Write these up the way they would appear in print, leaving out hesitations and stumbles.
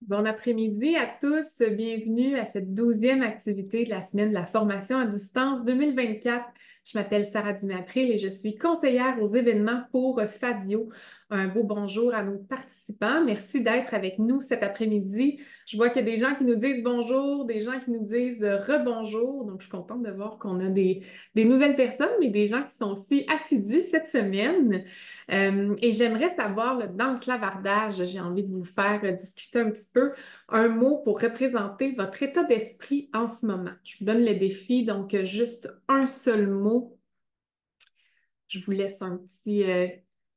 Bon après-midi à tous. Bienvenue à cette 12e activité de la semaine de la formation à distance 2024. Je m'appelle Sarah Dumapril et je suis conseillère aux événements pour Fadio. Un beau bonjour à nos participants. Merci d'être avec nous cet après-midi. Je vois qu'il y a des gens qui nous disent bonjour, des gens qui nous disent rebonjour. Donc, je suis contente de voir qu'on a des nouvelles personnes, mais des gens qui sont aussi assidus cette semaine. Et j'aimerais savoir, là, dans le clavardage, j'ai envie de vous faire discuter un petit peu un mot pour représenter votre état d'esprit en ce moment. Je vous donne le défi, donc juste un seul mot. Je vous laisse un petit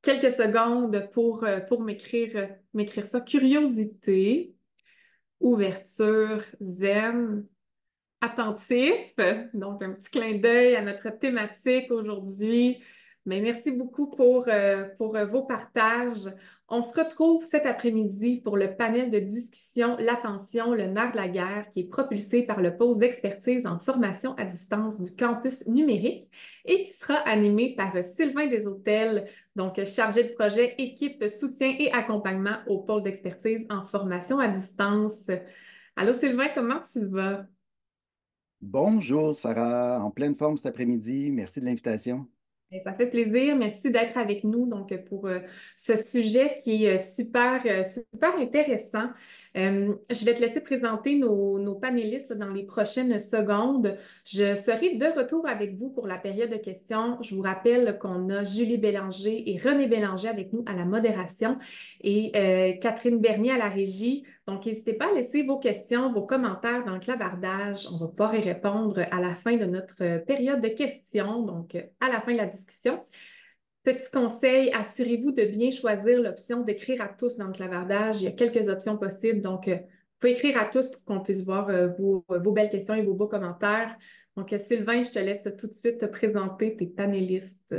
quelques secondes pour m'écrire ça. Curiosité, ouverture, zen, attentif. Donc, un petit clin d'œil à notre thématique aujourd'hui. Mais merci beaucoup pour vos partages. On se retrouve cet après-midi pour le panel de discussion L'attention, le nerf de la guerre, qui est propulsé par le pôle d'expertise en formation à distance du campus numérique et qui sera animé par Sylvain Deshôtels, donc chargé de projet, équipe, soutien et accompagnement au pôle d'expertise en formation à distance. Allô Sylvain, comment tu vas? Bonjour Sarah, en pleine forme cet après-midi. Merci de l'invitation. Et ça fait plaisir. Merci d'être avec nous donc pour ce sujet qui est super intéressant. Je vais te laisser présenter nos panélistes là, dans les prochaines secondes. Je serai de retour avec vous pour la période de questions. Je vous rappelle qu'on a Julie Bélanger et René Bélanger avec nous à la modération et Catherine Bernier à la régie. Donc, n'hésitez pas à laisser vos questions, vos commentaires dans le clavardage. On va pouvoir y répondre à la fin de notre période de questions, donc à la fin de la discussion. Petit conseil, assurez-vous de bien choisir l'option d'écrire à tous dans le clavardage. Il y a quelques options possibles, donc vous pouvez écrire à tous pour qu'on puisse voir vos belles questions et vos beaux commentaires. Donc, Sylvain, je te laisse tout de suite te présenter tes panélistes.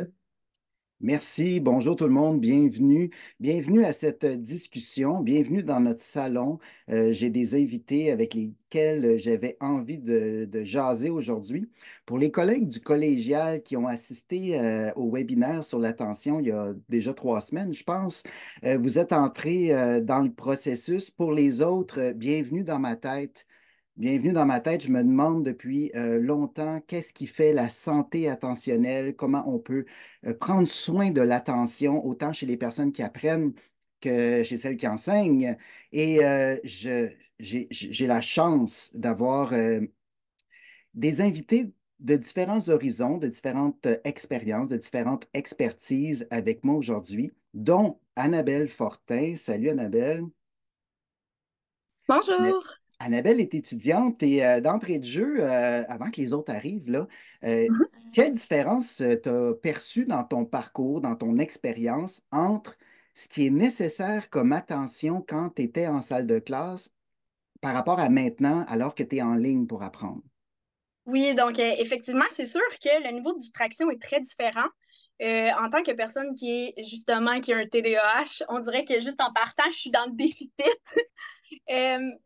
Merci, bonjour tout le monde, bienvenue. Bienvenue à cette discussion, bienvenue dans notre salon. J'ai des invités avec lesquels j'avais envie de jaser aujourd'hui. Pour les collègues du collégial qui ont assisté au webinaire sur l'attention il y a déjà 3 semaines, je pense, vous êtes entrés dans le processus. Pour les autres, bienvenue dans ma tête. Bienvenue dans ma tête. Je me demande depuis longtemps qu'est-ce qui fait la santé attentionnelle, comment on peut prendre soin de l'attention, autant chez les personnes qui apprennent que chez celles qui enseignent. Et j'ai la chance d'avoir des invités de différents horizons, de différentes expériences, de différentes expertises avec moi aujourd'hui, dont Annabelle Fortin. Salut Annabelle. Bonjour. Annabelle est étudiante et d'entrée de jeu, avant que les autres arrivent, là, euh, Mhm. quelle différence tu as perçue dans ton parcours, dans ton expérience entre ce qui est nécessaire comme attention quand tu étais en salle de classe par rapport à maintenant alors que tu es en ligne pour apprendre? Oui, donc effectivement, c'est sûr que le niveau de distraction est très différent. En tant que personne qui est justement qui a un TDAH, on dirait que juste en partant, je suis dans le déficit.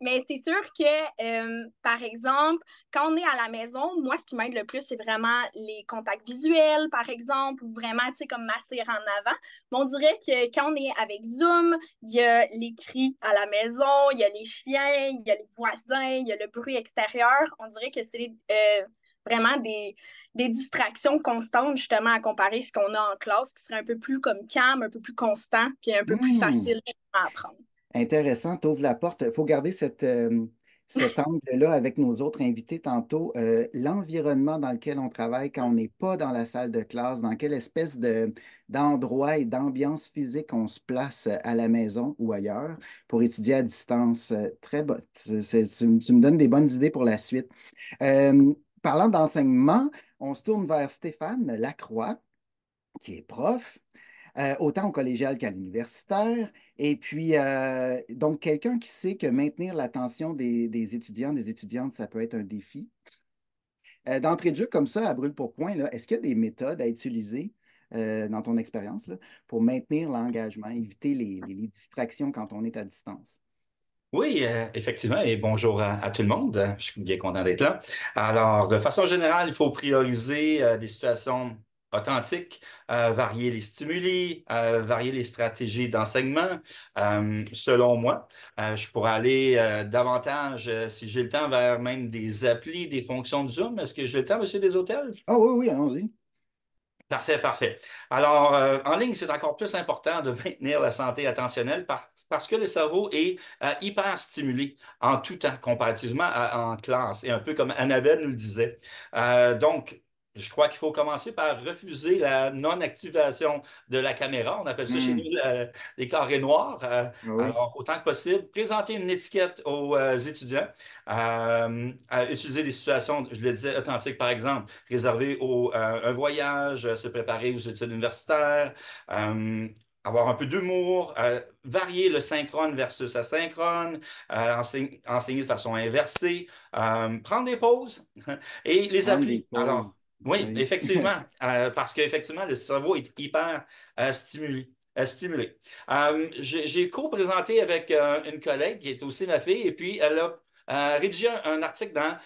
Mais c'est sûr que, par exemple, quand on est à la maison, moi, ce qui m'aide le plus, c'est vraiment les contacts visuels, par exemple, ou vraiment, tu sais, comme masser en avant. Mais on dirait que quand on est avec Zoom, il y a les cris à la maison, il y a les chiens, il y a les voisins, il y a le bruit extérieur. On dirait que c'est vraiment des distractions constantes, justement, à comparer ce qu'on a en classe, qui serait un peu plus comme calme, un peu plus constant, puis un peu plus Hmm. facile à apprendre. Intéressant, tu ouvres la porte. Il faut garder cet angle-là avec nos autres invités tantôt. L'environnement dans lequel on travaille quand on n'est pas dans la salle de classe, dans quelle espèce d'endroit et d'ambiance physique on se place à la maison ou ailleurs pour étudier à distance. Très bon. Tu me donnes des bonnes idées pour la suite. Parlant d'enseignement, on se tourne vers Stéphane Lacroix, qui est prof autant au collégial qu'à l'universitaire. Et puis, donc, quelqu'un qui sait que maintenir l'attention des étudiants, des étudiantes, ça peut être un défi. D'entrée de jeu comme ça, à brûle pour point, là, est-ce qu'il y a des méthodes à utiliser dans ton expérience là, pour maintenir l'engagement, éviter les distractions quand on est à distance? Oui, effectivement, et bonjour à tout le monde. Je suis bien content d'être là. Alors, de façon générale, il faut prioriser des situations authentique, varier les stimuli, varier les stratégies d'enseignement, selon moi. Je pourrais aller davantage, si j'ai le temps, vers même des applis, des fonctions de Zoom. Est-ce que j'ai le temps, Monsieur Desautels? Ah oui, oui, allons-y. Parfait, parfait. Alors, en ligne, c'est encore plus important de maintenir la santé attentionnelle parce que le cerveau est hyper stimulé en tout temps, comparativement en classe, et un peu comme Annabelle nous le disait. Donc, je crois qu'il faut commencer par refuser la non-activation de la caméra. On appelle ça chez nous Hmm. les carrés noirs. Ah oui. Alors, autant que possible, présenter une étiquette aux étudiants, utiliser des situations, je le disais, authentiques, par exemple réservé un voyage, se préparer aux études universitaires, euh, avoir un peu d'humour, varier le synchrone versus asynchrone, enseigner de façon inversée, prendre des pauses et les Prendre des applis. pauses. Alors, oui, Oui. effectivement, parce qu'effectivement, le cerveau est hyper stimulé. Stimulé. J'ai co-présenté avec une collègue qui est aussi ma fille, et puis elle a rédigé un article dans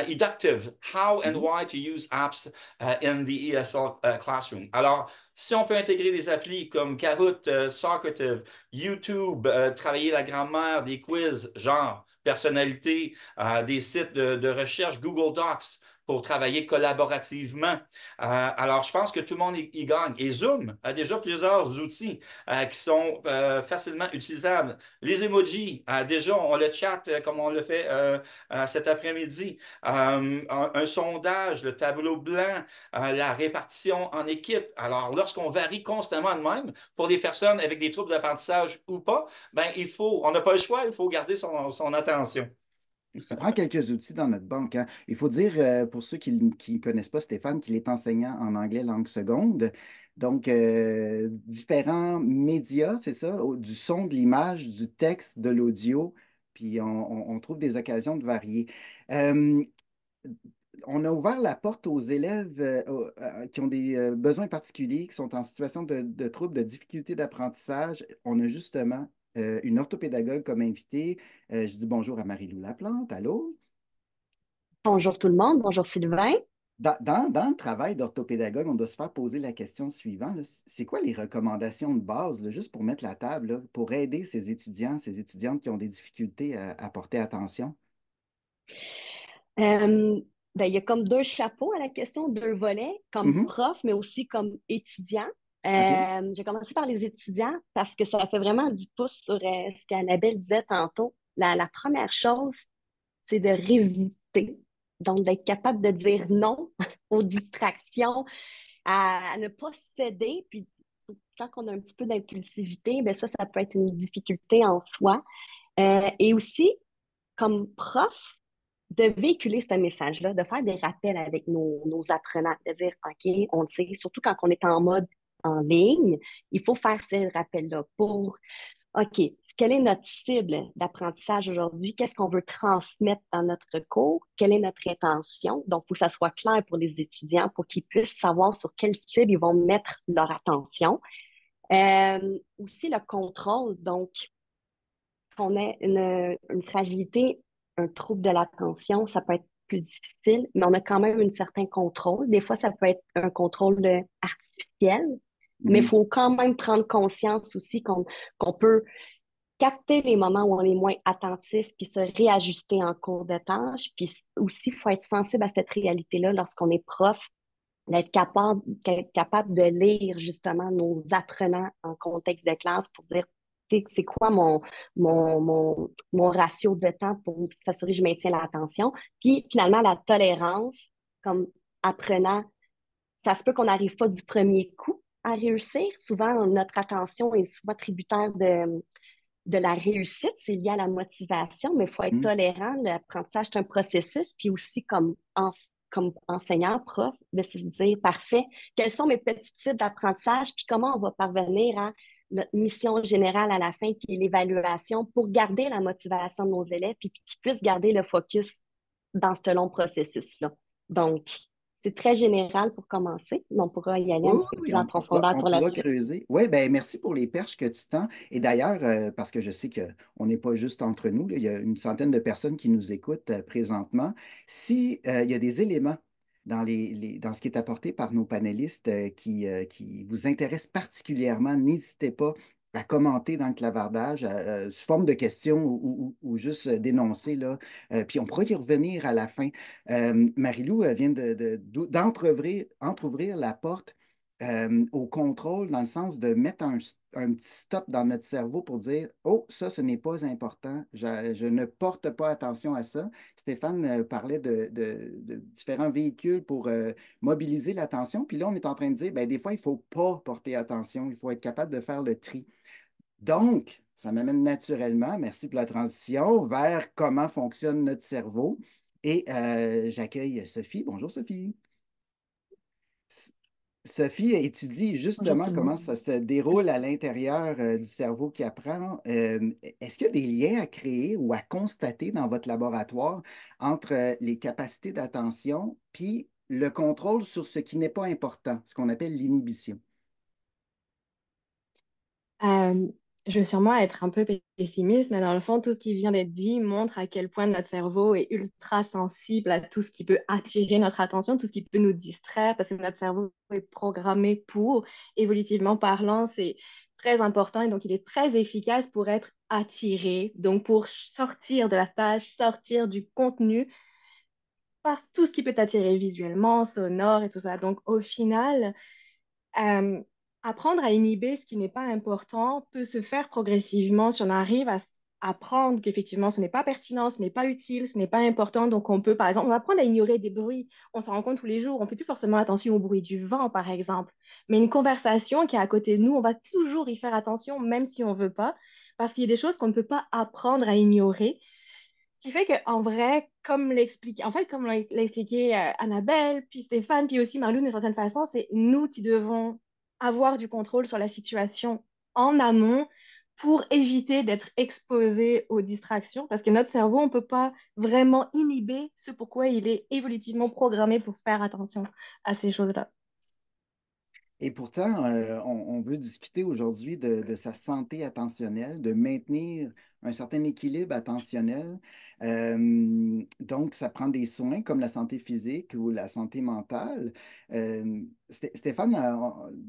Eductive, How and Mhm. Why to Use Apps in the ESL Classroom. Alors, si on peut intégrer des applis comme Kahoot, Socrative, YouTube, travailler la grammaire, des quiz, genre personnalité, des sites de recherche, Google Docs, pour travailler collaborativement. Alors, je pense que tout le monde y gagne. Et Zoom a déjà plusieurs outils qui sont facilement utilisables. Les emojis, déjà, on le chat comme on le fait cet après-midi. Un sondage, le tableau blanc, la répartition en équipe. Alors, lorsqu'on varie constamment de même, pour les personnes avec des troubles d'apprentissage ou pas, ben, on n'a pas le choix, il faut garder son attention. Ça prend quelques outils dans notre banque, hein. Il faut dire, pour ceux qui ne connaissent pas Stéphane, qu'il est enseignant en anglais langue seconde. Donc, différents médias, c'est ça, du son, de l'image, du texte, de l'audio, puis on trouve des occasions de varier. Euh, on a ouvert la porte aux élèves qui ont des besoins particuliers, qui sont en situation de troubles, de difficultés d'apprentissage. On a justement une orthopédagogue comme invitée. Je dis bonjour à Marie-Lou Laplante. Allô? Bonjour tout le monde, bonjour Sylvain. Dans le travail d'orthopédagogue, on doit se faire poser la question suivante, là. C'est quoi les recommandations de base, là, juste pour mettre la table, là, pour aider ces étudiants, ces étudiantes qui ont des difficultés à porter attention? Euh, il y a comme deux chapeaux à la question, deux volets, comme Mhm. prof, mais aussi comme étudiant. OK. J'ai commencé par les étudiants parce que ça fait vraiment 10 pouces sur ce qu'Annabelle disait tantôt. La première chose, c'est de résister. Donc, d'être capable de dire non aux distractions, à ne pas céder. Puis, quand on a un petit peu d'impulsivité, ben ça peut être une difficulté en soi. Et aussi, comme prof, de véhiculer ce message-là, de faire des rappels avec nos apprenants, de dire, OK, on le sait, surtout quand on est en mode en ligne, il faut faire ces rappels-là pour, OK, quelle est notre cible d'apprentissage aujourd'hui? Qu'est-ce qu'on veut transmettre dans notre cours? Quelle est notre intention? Donc, il faut que ça soit clair pour les étudiants pour qu'ils puissent savoir sur quelle cible ils vont mettre leur attention. Aussi, le contrôle. Donc, qu'on ait une fragilité, un trouble de l'attention, ça peut être plus difficile, mais on a quand même un certain contrôle. Des fois, ça peut être un contrôle artificiel, mais il Mhm. faut quand même prendre conscience aussi qu'on peut capter les moments où on est moins attentif, puis se réajuster en cours de tâche. Puis aussi, il faut être sensible à cette réalité-là lorsqu'on est prof, d'être capable de lire justement nos apprenants en contexte de classe pour dire c'est quoi mon ratio de temps pour s'assurer que je maintiens l'attention. Puis finalement, la tolérance comme apprenant, ça se peut qu'on n'arrive pas du premier coup à réussir. Souvent, notre attention est souvent tributaire de la réussite, c'est lié à la motivation, mais il faut être Mhm. tolérant. L'apprentissage, c'est un processus, puis aussi comme enseignant, prof, de se dire, parfait, quels sont mes petits types d'apprentissage, puis comment on va parvenir à notre mission générale à la fin, qui est l'évaluation, pour garder la motivation de nos élèves, puis qu'ils puissent garder le focus dans ce long processus-là. Donc, c'est très général pour commencer, mais on pourra y aller Oui, un oui, petit peu oui, plus en profondeur on pour la pourra suite. creuser. Oui, ben merci pour les perches que tu tends. Et d'ailleurs, parce que je sais qu'on n'est pas juste entre nous, là, il y a une centaine de personnes qui nous écoutent présentement. Si, il y a des éléments dans ce qui est apporté par nos panélistes qui vous intéresse particulièrement, n'hésitez pas à commenter dans le clavardage sous forme de questions ou juste d'énoncer, là. Puis on pourra y revenir à la fin. Marie-Lou vient d'entrouvrir la porte au contrôle dans le sens de mettre un petit stop dans notre cerveau pour dire, oh, ça, ce n'est pas important, je ne porte pas attention à ça. Stéphane parlait de différents véhicules pour mobiliser l'attention. Puis là, on est en train de dire, ben, des fois, il ne faut pas porter attention, il faut être capable de faire le tri. Donc, ça m'amène naturellement, merci pour la transition, vers comment fonctionne notre cerveau. Et j'accueille Sophie. Bonjour, Sophie. Sophie étudie Bonjour justement tout le comment monde. ça se déroule à l'intérieur du cerveau qui apprend. Est-ce qu'il y a des liens à créer ou à constater dans votre laboratoire entre les capacités d'attention puis le contrôle sur ce qui n'est pas important, ce qu'on appelle l'inhibition? Euh, je vais sûrement être un peu pessimiste, mais dans le fond, tout ce qui vient d'être dit montre à quel point notre cerveau est ultra sensible à tout ce qui peut attirer notre attention, tout ce qui peut nous distraire, parce que notre cerveau est programmé pour, évolutivement parlant, c'est très important et donc il est très efficace pour être attiré, donc pour sortir de la tâche, sortir du contenu, par tout ce qui peut t'attirer visuellement, sonore et tout ça. Donc au final, Euh, apprendre à inhiber ce qui n'est pas important peut se faire progressivement si on arrive à apprendre qu'effectivement ce n'est pas pertinent, ce n'est pas utile, ce n'est pas important. Donc on peut, par exemple, on va apprendre à ignorer des bruits. On s'en rend compte tous les jours. On ne fait plus forcément attention au bruit du vent, par exemple. Mais une conversation qui est à côté de nous, on va toujours y faire attention, même si on ne veut pas, parce qu'il y a des choses qu'on ne peut pas apprendre à ignorer. Ce qui fait qu'en vrai, comme l'a expliqué Annabelle, puis Stéphane, puis aussi Marlou, d'une certaine façon, c'est nous qui devons avoir du contrôle sur la situation en amont pour éviter d'être exposés aux distractions, parce que notre cerveau, on ne peut pas vraiment inhiber ce pourquoi il est évolutivement programmé pour faire attention à ces choses-là. Et pourtant, on veut discuter aujourd'hui de sa santé attentionnelle, de maintenir un certain équilibre attentionnel. Donc, ça prend des soins comme la santé physique ou la santé mentale. Stéphane,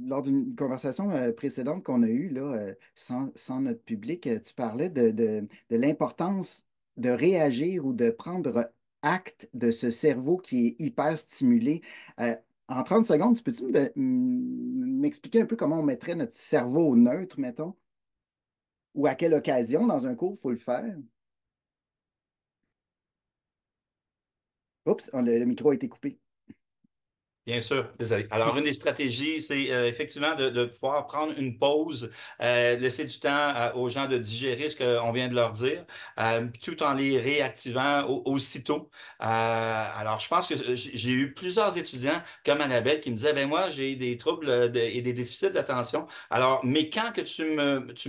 lors d'une conversation précédente qu'on a eue là, sans notre public, tu parlais de l'importance de réagir ou de prendre acte de ce cerveau qui est hyper stimulé. Euh, En 30 secondes, peux-tu m'expliquer un peu comment on mettrait notre cerveau au neutre, mettons? Ou à quelle occasion dans un cours il faut le faire? Oups, le micro a été coupé. Bien sûr, désolé. Alors, une des stratégies, c'est effectivement de pouvoir prendre une pause, laisser du temps aux gens de digérer ce qu'on vient de leur dire, tout en les réactivant aussitôt. Alors, je pense que j'ai eu plusieurs étudiants comme Annabelle qui me disaient, ben moi, j'ai des troubles et des déficits d'attention. Alors, mais quand que tu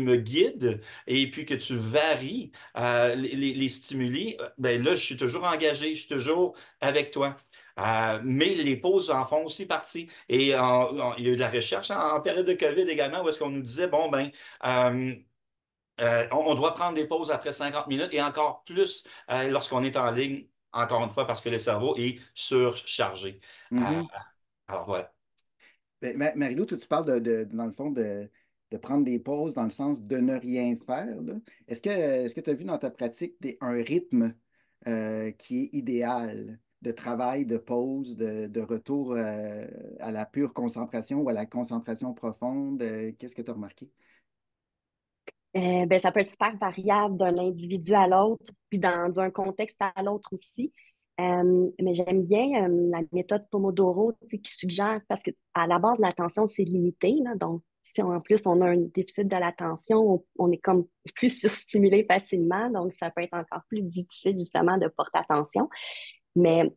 me guides et puis que tu varies les stimuli, ben là, je suis toujours engagé, je suis toujours avec toi. Mais les pauses en font aussi partie. Et il y a eu de la recherche en période de COVID également, où est-ce qu'on nous disait, bon, ben, euh, on doit prendre des pauses après 50 minutes et encore plus lorsqu'on est en ligne, encore une fois, parce que le cerveau est surchargé. Euh, Mhm. alors voilà. Ben, Marie-Lou, toi, tu parles dans le fond de prendre des pauses dans le sens de ne rien faire, là. Est-ce que tu as vu dans ta pratique un rythme qui est idéal de travail, de pause, de retour à la pure concentration ou à la concentration profonde? Qu'est-ce que tu as remarqué? Ben, ça peut être super variable d'un individu à l'autre, puis dans un contexte à l'autre aussi. Mais j'aime bien la méthode Pomodoro, tu sais, qui suggère, parce que à la base, l'attention, c'est limité, là. Donc, si en plus on a un déficit de l'attention, on est comme plus surstimulé facilement, donc ça peut être encore plus difficile justement de porter attention. Mais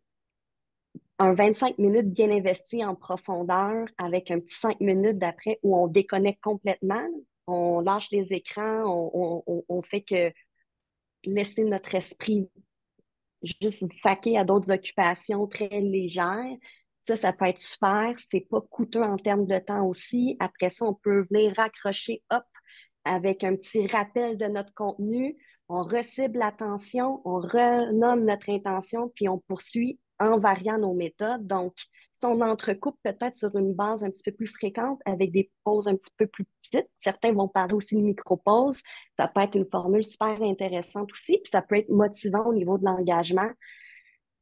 un 25 minutes bien investi en profondeur avec un petit 5 minutes d'après où on déconnecte complètement, on lâche les écrans, on fait que laisser notre esprit juste vaquer à d'autres occupations très légères. Ça peut être super. C'est pas coûteux en termes de temps aussi. Après ça, on peut venir raccrocher, hop, avec un petit rappel de notre contenu. On recible l'attention, on renomme notre intention, puis on poursuit en variant nos méthodes. Donc, si on entrecoupe peut-être sur une base un petit peu plus fréquente avec des pauses un petit peu plus petites, certains vont parler aussi de micro-pauses, ça peut être une formule super intéressante aussi, puis ça peut être motivant au niveau de l'engagement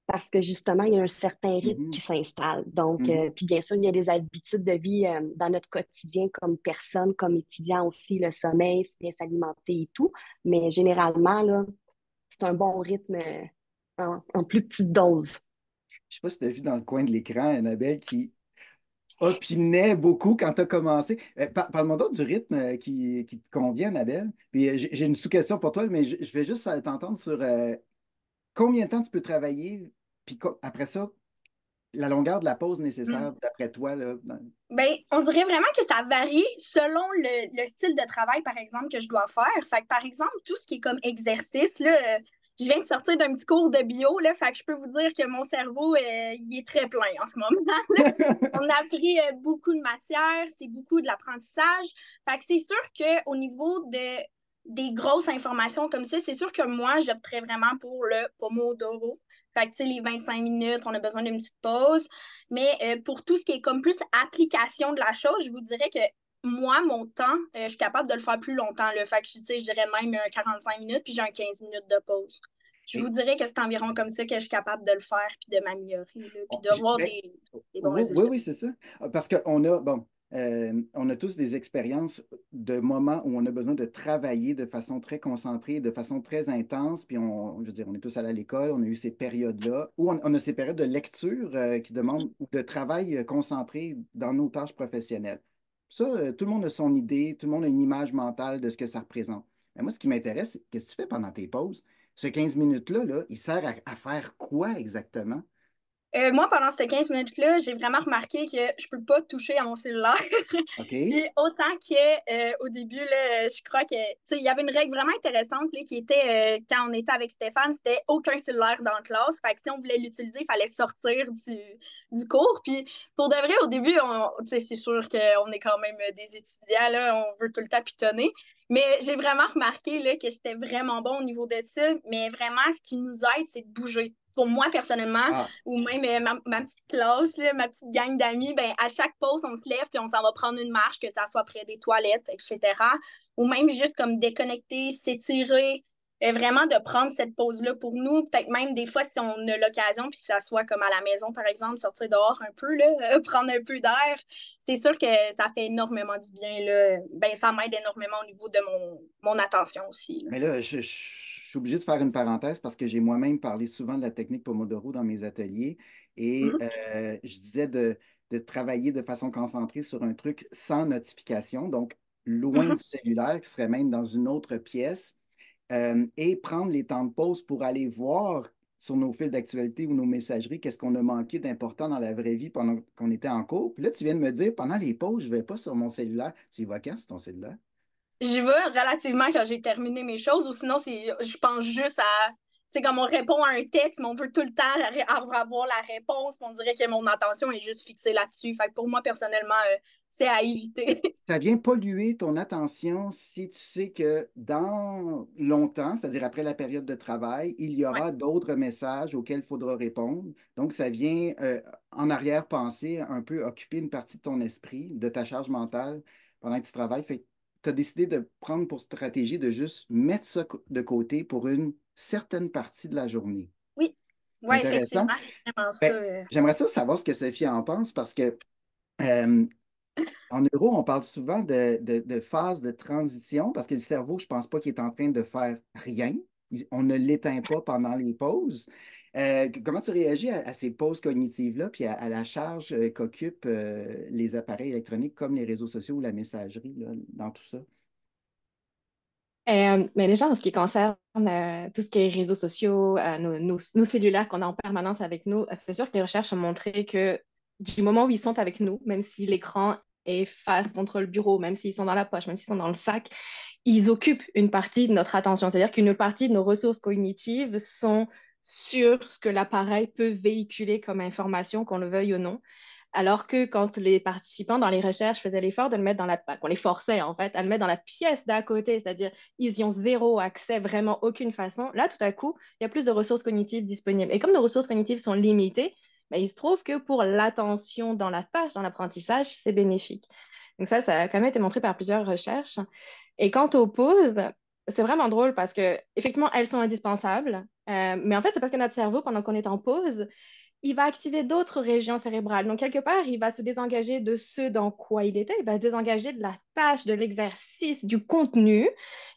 parce que justement, il y a un certain rythme Mhm. qui s'installe. Donc, Mhm. puis bien sûr, il y a des habitudes de vie dans notre quotidien comme personne, comme étudiant aussi, le sommeil, bien s'alimenter et tout. Mais généralement, là, c'est un bon rythme en plus petite dose. Je sais pas si tu as vu dans le coin de l'écran Annabelle qui opinait beaucoup quand tu as commencé. Parle-moi donc du rythme qui te convient, Annabelle. Puis j'ai une sous-question pour toi, mais je vais juste t'entendre sur combien de temps tu peux travailler, puis après ça, la longueur de la pause nécessaire, d'après toi, là, Ben, on dirait vraiment que ça varie selon le style de travail, par exemple, que je dois faire. Fait que, par exemple, tout ce qui est comme exercice, là, je viens de sortir d'un petit cours de bio, là, fait que je peux vous dire que mon cerveau, il est très plein en ce moment. Là. On a appris beaucoup de matières, c'est beaucoup de l'apprentissage. Fait que c'est sûr qu'au niveau des grosses informations comme ça, c'est sûr que moi, j'opterais vraiment pour le Pomodoro. Fait que, tu sais, les 25 minutes, on a besoin d'une petite pause. Mais pour tout ce qui est comme plus application de la chose, je vous dirais que moi, mon temps, je suis capable de le faire plus longtemps. Là. Fait que, tu sais, je dirais même 45 minutes, puis j'ai un 15 minutes de pause. Je vous Et, dirais que c'est environ comme ça que je suis capable de le faire, puis de m'améliorer, là, puis de voir ben, des bons oui, oui, résultats. oui, c'est ça. Parce qu'on a, bon, on a tous des expériences de moments où on a besoin de travailler de façon très concentrée, de façon très intense. Puis je veux dire, on est tous allés à l'école, on a eu ces périodes-là, ou on a ces périodes de lecture qui demandent, ou de travail concentré dans nos tâches professionnelles. Ça, tout le monde a son idée, tout le monde a une image mentale de ce que ça représente. Mais moi, ce qui m'intéresse, c'est qu'est-ce que tu fais pendant tes pauses? Ce 15 minutes-là, là, il sert à faire quoi exactement? Moi, pendant ces 15 minutes-là, j'ai vraiment remarqué que je peux pas toucher à mon cellulaire. OK? Puis autant que au début, là, je crois que il y avait une règle vraiment intéressante là, qui était quand on était avec Stéphane, c'était aucun cellulaire dans la classe. Fait que si on voulait l'utiliser, il fallait le sortir du cours. Puis pour de vrai, au début, c'est sûr qu'on est quand même des étudiants, là, on veut tout le temps pitonner. Mais j'ai vraiment remarqué là, que c'était vraiment bon au niveau de ça. Mais vraiment, ce qui nous aide, c'est de bouger. Pour moi, personnellement, Ah, ou même ma petite classe, là, ma petite gang d'amis, ben, à chaque pause, on se lève puis on s'en va prendre une marche, que ça soit près des toilettes, etc. Ou même juste comme déconnecter, s'étirer, vraiment de prendre cette pause-là pour nous. Peut-être même des fois, si on a l'occasion, puis ça soit comme à la maison, par exemple, sortir dehors un peu, là, prendre un peu d'air. C'est sûr que ça fait énormément du bien. Là. Ben, ça m'aide énormément au niveau de mon attention aussi. Là. mais là, je suis obligé de faire une parenthèse parce que j'ai moi-même parlé souvent de la technique Pomodoro dans mes ateliers et Mhm. je disais de travailler de façon concentrée sur un truc sans notification, donc loin Mhm. du cellulaire, qui serait même dans une autre pièce, et prendre les temps de pause pour aller voir sur nos fils d'actualité ou nos messageries qu'est-ce qu'on a manqué d'important dans la vraie vie pendant qu'on était en cours. Puis là, tu viens de me dire, pendant les pauses, je ne vais pas sur mon cellulaire. Tu y vas quand sur ton cellulaire? J'y vais relativement quand j'ai terminé mes choses, ou sinon, je pense juste à. C'est comme on répond à un texte, mais on veut tout le temps avoir la réponse, puis on dirait que mon attention est juste fixée là-dessus. Fait que pour moi, personnellement, c'est à éviter. Ça vient polluer ton attention si tu sais que dans longtemps, c'est-à-dire après la période de travail, il y Ouais. aura d'autres messages auxquels il faudra répondre. Donc, ça vient en arrière-pensée un peu occuper une partie de ton esprit, de ta charge mentale pendant que tu travailles. Fait que tu as décidé de prendre pour stratégie de juste mettre ça de côté pour une certaine partie de la journée. Oui, C'est ouais, intéressant. effectivement, c'est vraiment ça. Ben, j'aimerais ça savoir ce que Sophie en pense parce que euh, en neuro, on parle souvent de phase de transition parce que le cerveau, je ne pense pas qu'il est en train de faire rien. On ne l'éteint pas pendant les pauses. Comment tu réagis à ces pauses cognitives-là, puis à la charge qu'occupent les appareils électroniques comme les réseaux sociaux ou la messagerie là, dans tout ça? Mais déjà, en ce qui concerne tout ce qui est réseaux sociaux, nos cellulaires qu'on a en permanence avec nous, c'est sûr que les recherches ont montré que du moment où ils sont avec nous, même si l'écran est face contre le bureau, même s'ils sont dans la poche, même s'ils sont dans le sac, ils occupent une partie de notre attention. C'est-à-dire qu'une partie de nos ressources cognitives sont sur ce que l'appareil peut véhiculer comme information, qu'on le veuille ou non. Alors que quand les participants dans les recherches faisaient l'effort de le mettre dans la, qu'on les forçait en fait à le mettre dans la pièce d'à côté, c'est-à-dire ils y ont zéro accès, vraiment aucune façon, là tout à coup, il y a plus de ressources cognitives disponibles. Et comme nos ressources cognitives sont limitées, ben, il se trouve que pour l'attention dans la tâche, dans l'apprentissage, c'est bénéfique. Donc ça a quand même été montré par plusieurs recherches. Et quant aux pauses, c'est vraiment drôle parce que effectivement, elles sont indispensables. Mais en fait, c'est parce que notre cerveau, pendant qu'on est en pause, il va activer d'autres régions cérébrales. Donc, quelque part, il va se désengager de ce dans quoi il était. Il va se désengager de la tâche, de l'exercice, du contenu.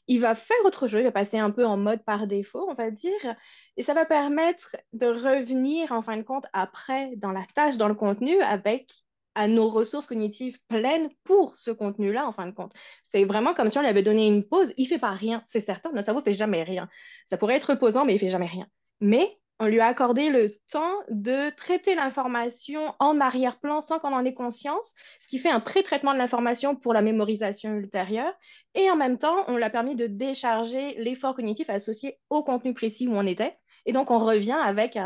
Il va faire autre chose. Il va passer un peu en mode par défaut, on va dire. Et ça va permettre de revenir, en fin de compte, après, dans la tâche, dans le contenu, avec à nos ressources cognitives pleines pour ce contenu-là, en fin de compte. C'est vraiment comme si on lui avait donné une pause. Il ne fait pas rien, c'est certain. Notre cerveau ne fait jamais rien. Ça pourrait être reposant, mais il ne fait jamais rien. Mais on lui a accordé le temps de traiter l'information en arrière-plan sans qu'on en ait conscience, ce qui fait un pré-traitement de l'information pour la mémorisation ultérieure. Et en même temps, on l'a permis de décharger l'effort cognitif associé au contenu précis où on était. Et donc, on revient avec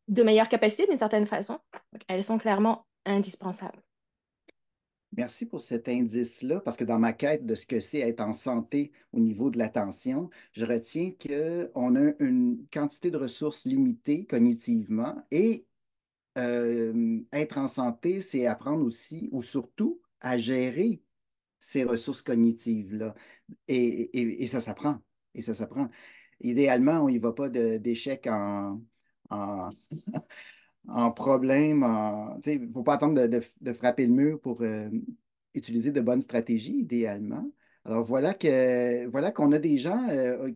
de meilleures capacités d'une certaine façon. Donc, elles sont clairement indispensables. Merci pour cet indice-là, parce que dans ma quête de ce que c'est être en santé au niveau de l'attention, je retiens qu'on a une quantité de ressources limitées cognitivement et être en santé, c'est apprendre aussi, ou surtout, à gérer ces ressources cognitives-là. Et ça s'apprend. Et ça s'apprend. Idéalement, on n'y va pas d'échec en, en problème. Il ne faut pas attendre de frapper le mur pour utiliser de bonnes stratégies, idéalement. Alors voilà qu'on a des gens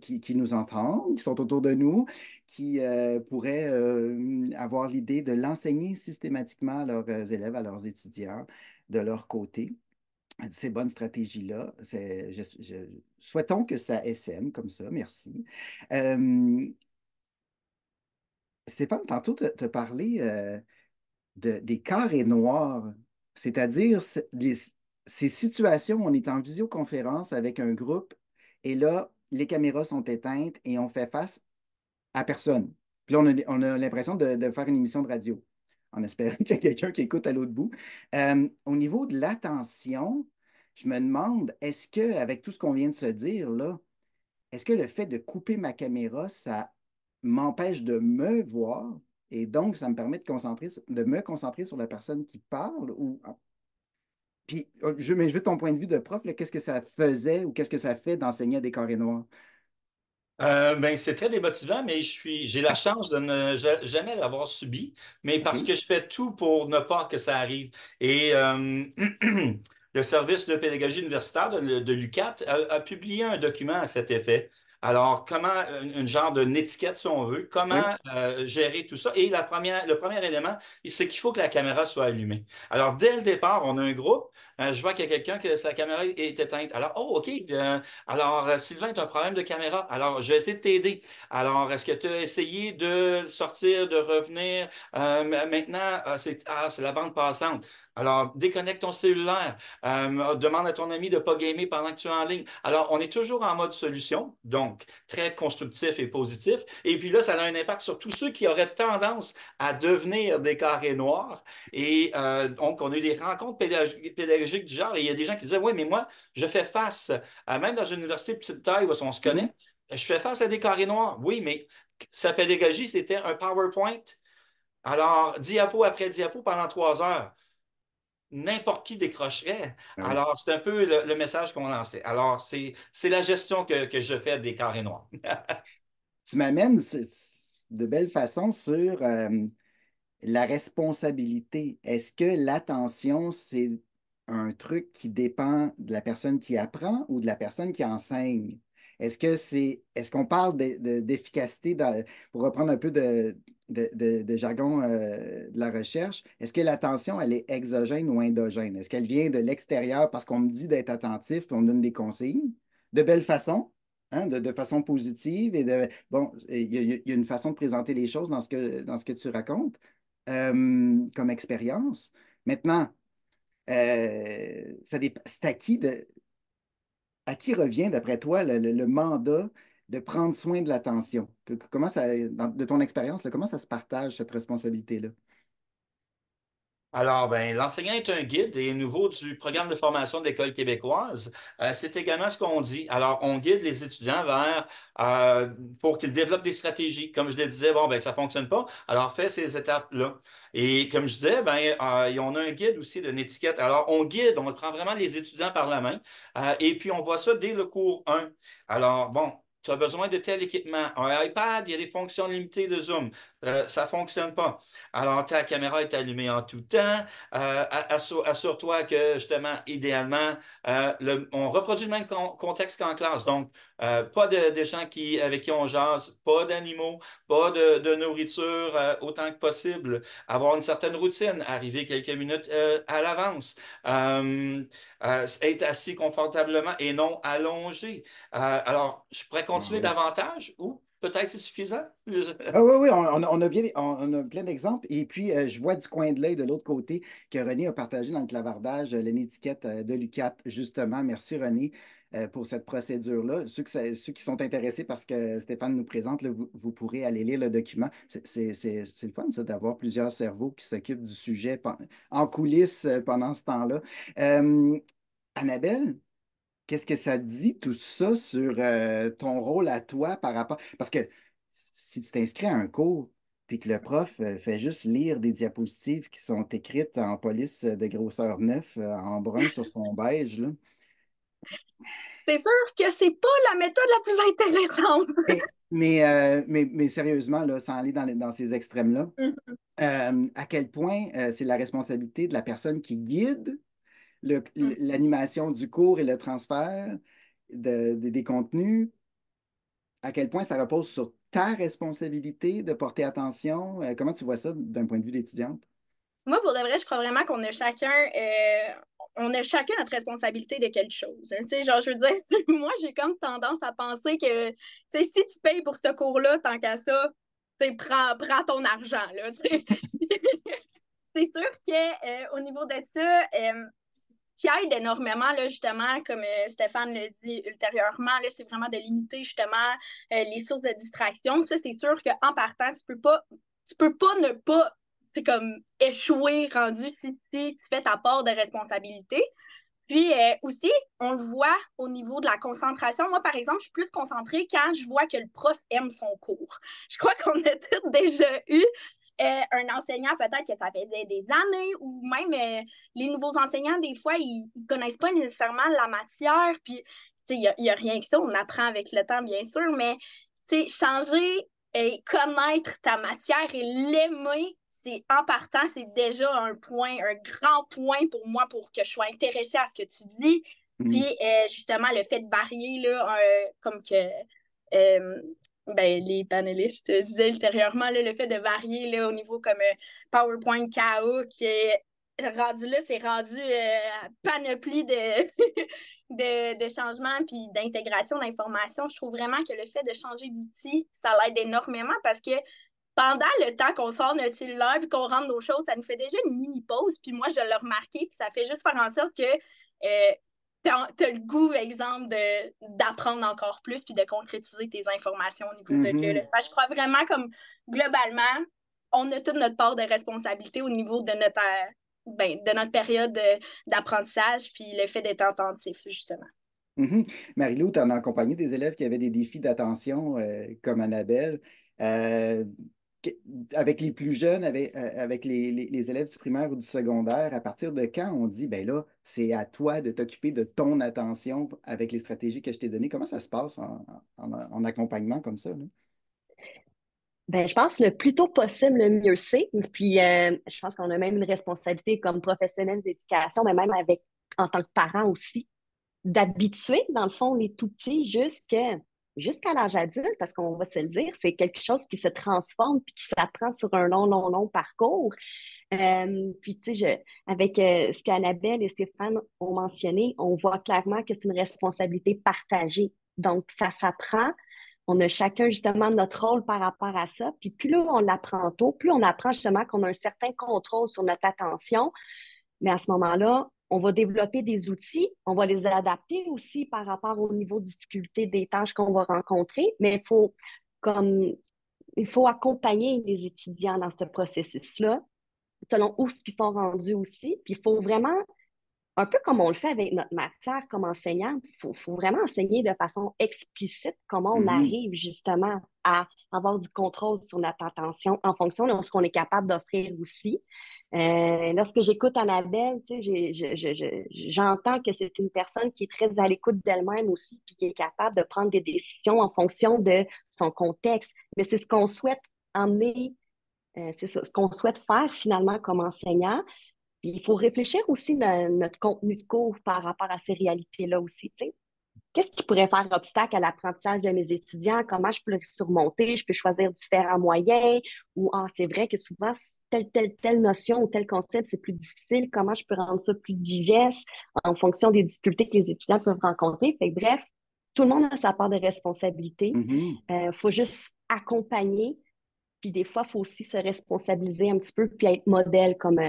qui nous entendent, qui sont autour de nous, qui pourraient avoir l'idée de l'enseigner systématiquement à leurs élèves, à leurs étudiants, de leur côté. Ces bonnes stratégies-là. Souhaitons que ça SM comme ça, merci. Euh, Stéphane, tantôt, tu as parlé des carrés noirs, c'est-à-dire ces situations où on est en visioconférence avec un groupe et là, les caméras sont éteintes et on fait face à personne. Puis là, on a l'impression de faire une émission de radio en espérant qu'il y a quelqu'un qui écoute à l'autre bout. Au niveau de l'attention, je me demande, est-ce que, avec tout ce qu'on vient de se dire là, est-ce que le fait de couper ma caméra, ça m'empêche de me voir et donc ça me permet de me concentrer sur la personne qui parle ou puis mais je veux ton point de vue de prof, là, qu'est-ce que ça faisait ou qu'est-ce que ça fait d'enseigner à des carrés noirs? Ben, c'est très démotivant, mais j'ai la chance de ne jamais l'avoir subi, mais parce OK? que je fais tout pour ne pas que ça arrive. Et le service de pédagogie universitaire de l'UQAT a publié un document à cet effet. Alors, comment, une genre de étiquette, si on veut, Oui, comment gérer tout ça. Et le premier élément, c'est qu'il faut que la caméra soit allumée. Alors, dès le départ, on a un groupe. Je vois qu'il y a quelqu'un que sa caméra est éteinte. Alors, oh, OK. Alors, Sylvain, tu as un problème de caméra. Alors, je vais essayer de t'aider. Alors, est-ce que tu as essayé de sortir, de revenir? Maintenant, c'est la bande passante. Alors, déconnecte ton cellulaire. Demande à ton ami de ne pas gamer pendant que tu es en ligne. Alors, on est toujours en mode solution, donc très constructif et positif. Et puis là, ça a un impact sur tous ceux qui auraient tendance à devenir des carrés noirs. Et donc, on a eu des rencontres pédagogiques du genre. Et il y a des gens qui disaient, oui, mais moi, je fais face même dans une université de petite taille où on se mhm, connaît, je fais face à des carrés noirs. Oui, mais sa pédagogie, c'était un PowerPoint. Alors, diapo après diapo pendant 3 heures. N'importe qui décrocherait. ah oui. Alors, c'est un peu le message qu'on lançait. Alors, c'est la gestion que je fais des carrés noirs. Tu m'amènes de belle façon sur la responsabilité. Est-ce que l'attention, c'est un truc qui dépend de la personne qui apprend ou de la personne qui enseigne? Est-ce qu'on parle d'efficacité pour reprendre un peu de jargon de la recherche? Est-ce que l'attention, elle est exogène ou endogène? Est-ce qu'elle vient de l'extérieur parce qu'on me dit d'être attentif, puis on me donne des consignes de belle façon? Hein, de façon positive et bon, il y a une façon de présenter les choses dans ce que tu racontes comme expérience. Maintenant, c'est à qui revient, d'après toi, le mandat de prendre soin de l'attention? Comment ça, de ton expérience, là, comment ça se partage, cette responsabilité-là? Alors, ben, l'enseignant est un guide et au niveau du programme de formation de l'École québécoise, c'est également ce qu'on dit. Alors, on guide les étudiants vers, pour qu'ils développent des stratégies. Comme je le disais, bon, ben, ça fonctionne pas. Alors, fais ces étapes-là. Et comme je disais, ben, on a un guide aussi d'une étiquette. Alors, on guide, on prend vraiment les étudiants par la main. Et puis, on voit ça dès le cours 1. Alors, bon. Tu as besoin de tel équipement. Un iPad, il y a des fonctions limitées de Zoom. Ça fonctionne pas. Alors, ta caméra est allumée en tout temps. Assure-toi que, justement, idéalement, on reproduit le même contexte qu'en classe. Donc, pas de gens avec qui on jase, pas d'animaux, pas de nourriture autant que possible. Avoir une certaine routine, arriver quelques minutes à l'avance. Euh, Être assis confortablement et non allongé. Alors, je pourrais Ah continuer oui. davantage ou peut-être c'est suffisant. Ah oui, oui, on a bien, on a plein d'exemples. Et puis, je vois du coin de l'œil de l'autre côté que René a partagé dans le clavardage l'étiquette de l'UQAT, justement. Merci, René, pour cette procédure-là. Ceux qui sont intéressés parce que Stéphane nous présente, là, vous pourrez aller lire le document. C'est le fun, ça, d'avoir plusieurs cerveaux qui s'occupent du sujet en coulisses pendant ce temps-là. Euh, Annabelle? Qu'est-ce que ça dit tout ça sur ton rôle à toi par rapport... Parce que si tu t'inscris à un cours, puis que le prof fait juste lire des diapositives qui sont écrites en police de grosseur 9 en brun sur fond beige, là. C'est sûr que c'est pas la méthode la plus intéressante. Mais sérieusement, là, sans aller dans ces extrêmes-là, Mhm. à quel point c'est la responsabilité de la personne qui guide l'animation du cours et le transfert des contenus, à quel point ça repose sur ta responsabilité de porter attention? Comment tu vois ça d'un point de vue d'étudiante? Moi, pour de vrai, je crois vraiment on a chacun notre responsabilité de quelque chose, hein. Tu sais, genre, je veux dire, moi, j'ai comme tendance à penser que, tu sais, si tu payes pour ce cours-là, tant qu'à ça, tu sais, prends ton argent, là, tu sais. C'est sûr que au niveau de ça, ce qui aide énormément, là, justement, comme Stéphane le dit ultérieurement, là, c'est vraiment de limiter justement les sources de distraction. Ça, c'est sûr qu'en partant, tu peux pas ne pas, c'est comme échouer rendu si tu fais ta part de responsabilité. Puis aussi, on le voit au niveau de la concentration. Moi, par exemple, je suis plus concentrée quand je vois que le prof aime son cours. Je crois qu'on a tous déjà eu un enseignant, peut-être que ça faisait des années, ou même les nouveaux enseignants, des fois, ils ne connaissent pas nécessairement la matière. Puis, tu sais, il y a rien que ça, on apprend avec le temps, bien sûr, mais tu sais, changer et connaître ta matière et l'aimer, c'est en partant, c'est déjà un point, un grand point pour moi pour que je sois intéressée à ce que tu dis. Puis Mhm. justement, le fait de varier, là, comme que euh, ben, les panélistes disaient ultérieurement, là, le fait de varier là, au niveau comme PowerPoint KO, qui est rendu là, c'est rendu panoplie de changements puis d'intégration d'informations. Je trouve vraiment que le fait de changer d'outil, ça l'aide énormément parce que pendant le temps qu'on sort notre cellulaire puis qu'on rentre nos choses, ça nous fait déjà une mini pause. Puis moi, je l'ai remarqué, puis ça fait juste faire en sorte que tu as le goût, exemple, d'apprendre encore plus puis de concrétiser tes informations au niveau de Mhm. je crois vraiment comme globalement, on a toute notre part de responsabilité au niveau de notre période d'apprentissage puis le fait d'être attentif, justement. Mhm. Marie-Lou, tu en as accompagné des élèves qui avaient des défis d'attention comme Annabelle. Euh, que- Avec les plus jeunes, avec les élèves du primaire ou du secondaire, à partir de quand on dit, ben là, c'est à toi de t'occuper de ton attention avec les stratégies que je t'ai données? Comment ça se passe en accompagnement comme ça, là? Ben, je pense le plus tôt possible, le mieux c'est. Puis, je pense qu'on a même une responsabilité comme professionnels d'éducation, mais même avec, en tant que parents aussi, d'habituer, dans le fond, les tout petits jusqu'à l'âge adulte, parce qu'on va se le dire, c'est quelque chose qui se transforme puis qui s'apprend sur un long, long, long parcours. Puis, tu sais, avec ce qu'Annabelle et Stéphane ont mentionné, on voit clairement que c'est une responsabilité partagée. Donc, ça s'apprend. On a chacun justement notre rôle par rapport à ça. Puis plus on l'apprend tôt, plus on apprend justement qu'on a un certain contrôle sur notre attention. Mais à ce moment-là, on va développer des outils, on va les adapter aussi par rapport au niveau de difficulté des tâches qu'on va rencontrer. Mais comme, il faut accompagner les étudiants dans ce processus-là selon où ce qu'ils sont rendus aussi. Puis il faut vraiment, un peu comme on le fait avec notre matière comme enseignant, il faut vraiment enseigner de façon explicite comment on Mhm. arrive justement à avoir du contrôle sur notre attention en fonction de ce qu'on est capable d'offrir aussi. Lorsque j'écoute Annabelle, tu sais, j'entends que c'est une personne qui est très à l'écoute d'elle-même aussi, puis qui est capable de prendre des décisions en fonction de son contexte. Mais c'est ce qu'on souhaite emmener, c'est ça, ce qu'on souhaite faire finalement comme enseignant. Puis il faut réfléchir aussi dans notre contenu de cours par rapport à ces réalités-là aussi, tu sais. Qu'est-ce qui pourrait faire obstacle à l'apprentissage de mes étudiants? Comment je peux le surmonter? Je peux choisir différents moyens? Ou, ah, c'est vrai que souvent, telle notion ou tel concept, c'est plus difficile. Comment je peux rendre ça plus digeste en fonction des difficultés que les étudiants peuvent rencontrer? Fait que, bref, tout le monde a sa part de responsabilité. Mhm. Il faut juste accompagner. Puis des fois, il faut aussi se responsabiliser un petit peu puis être modèle comme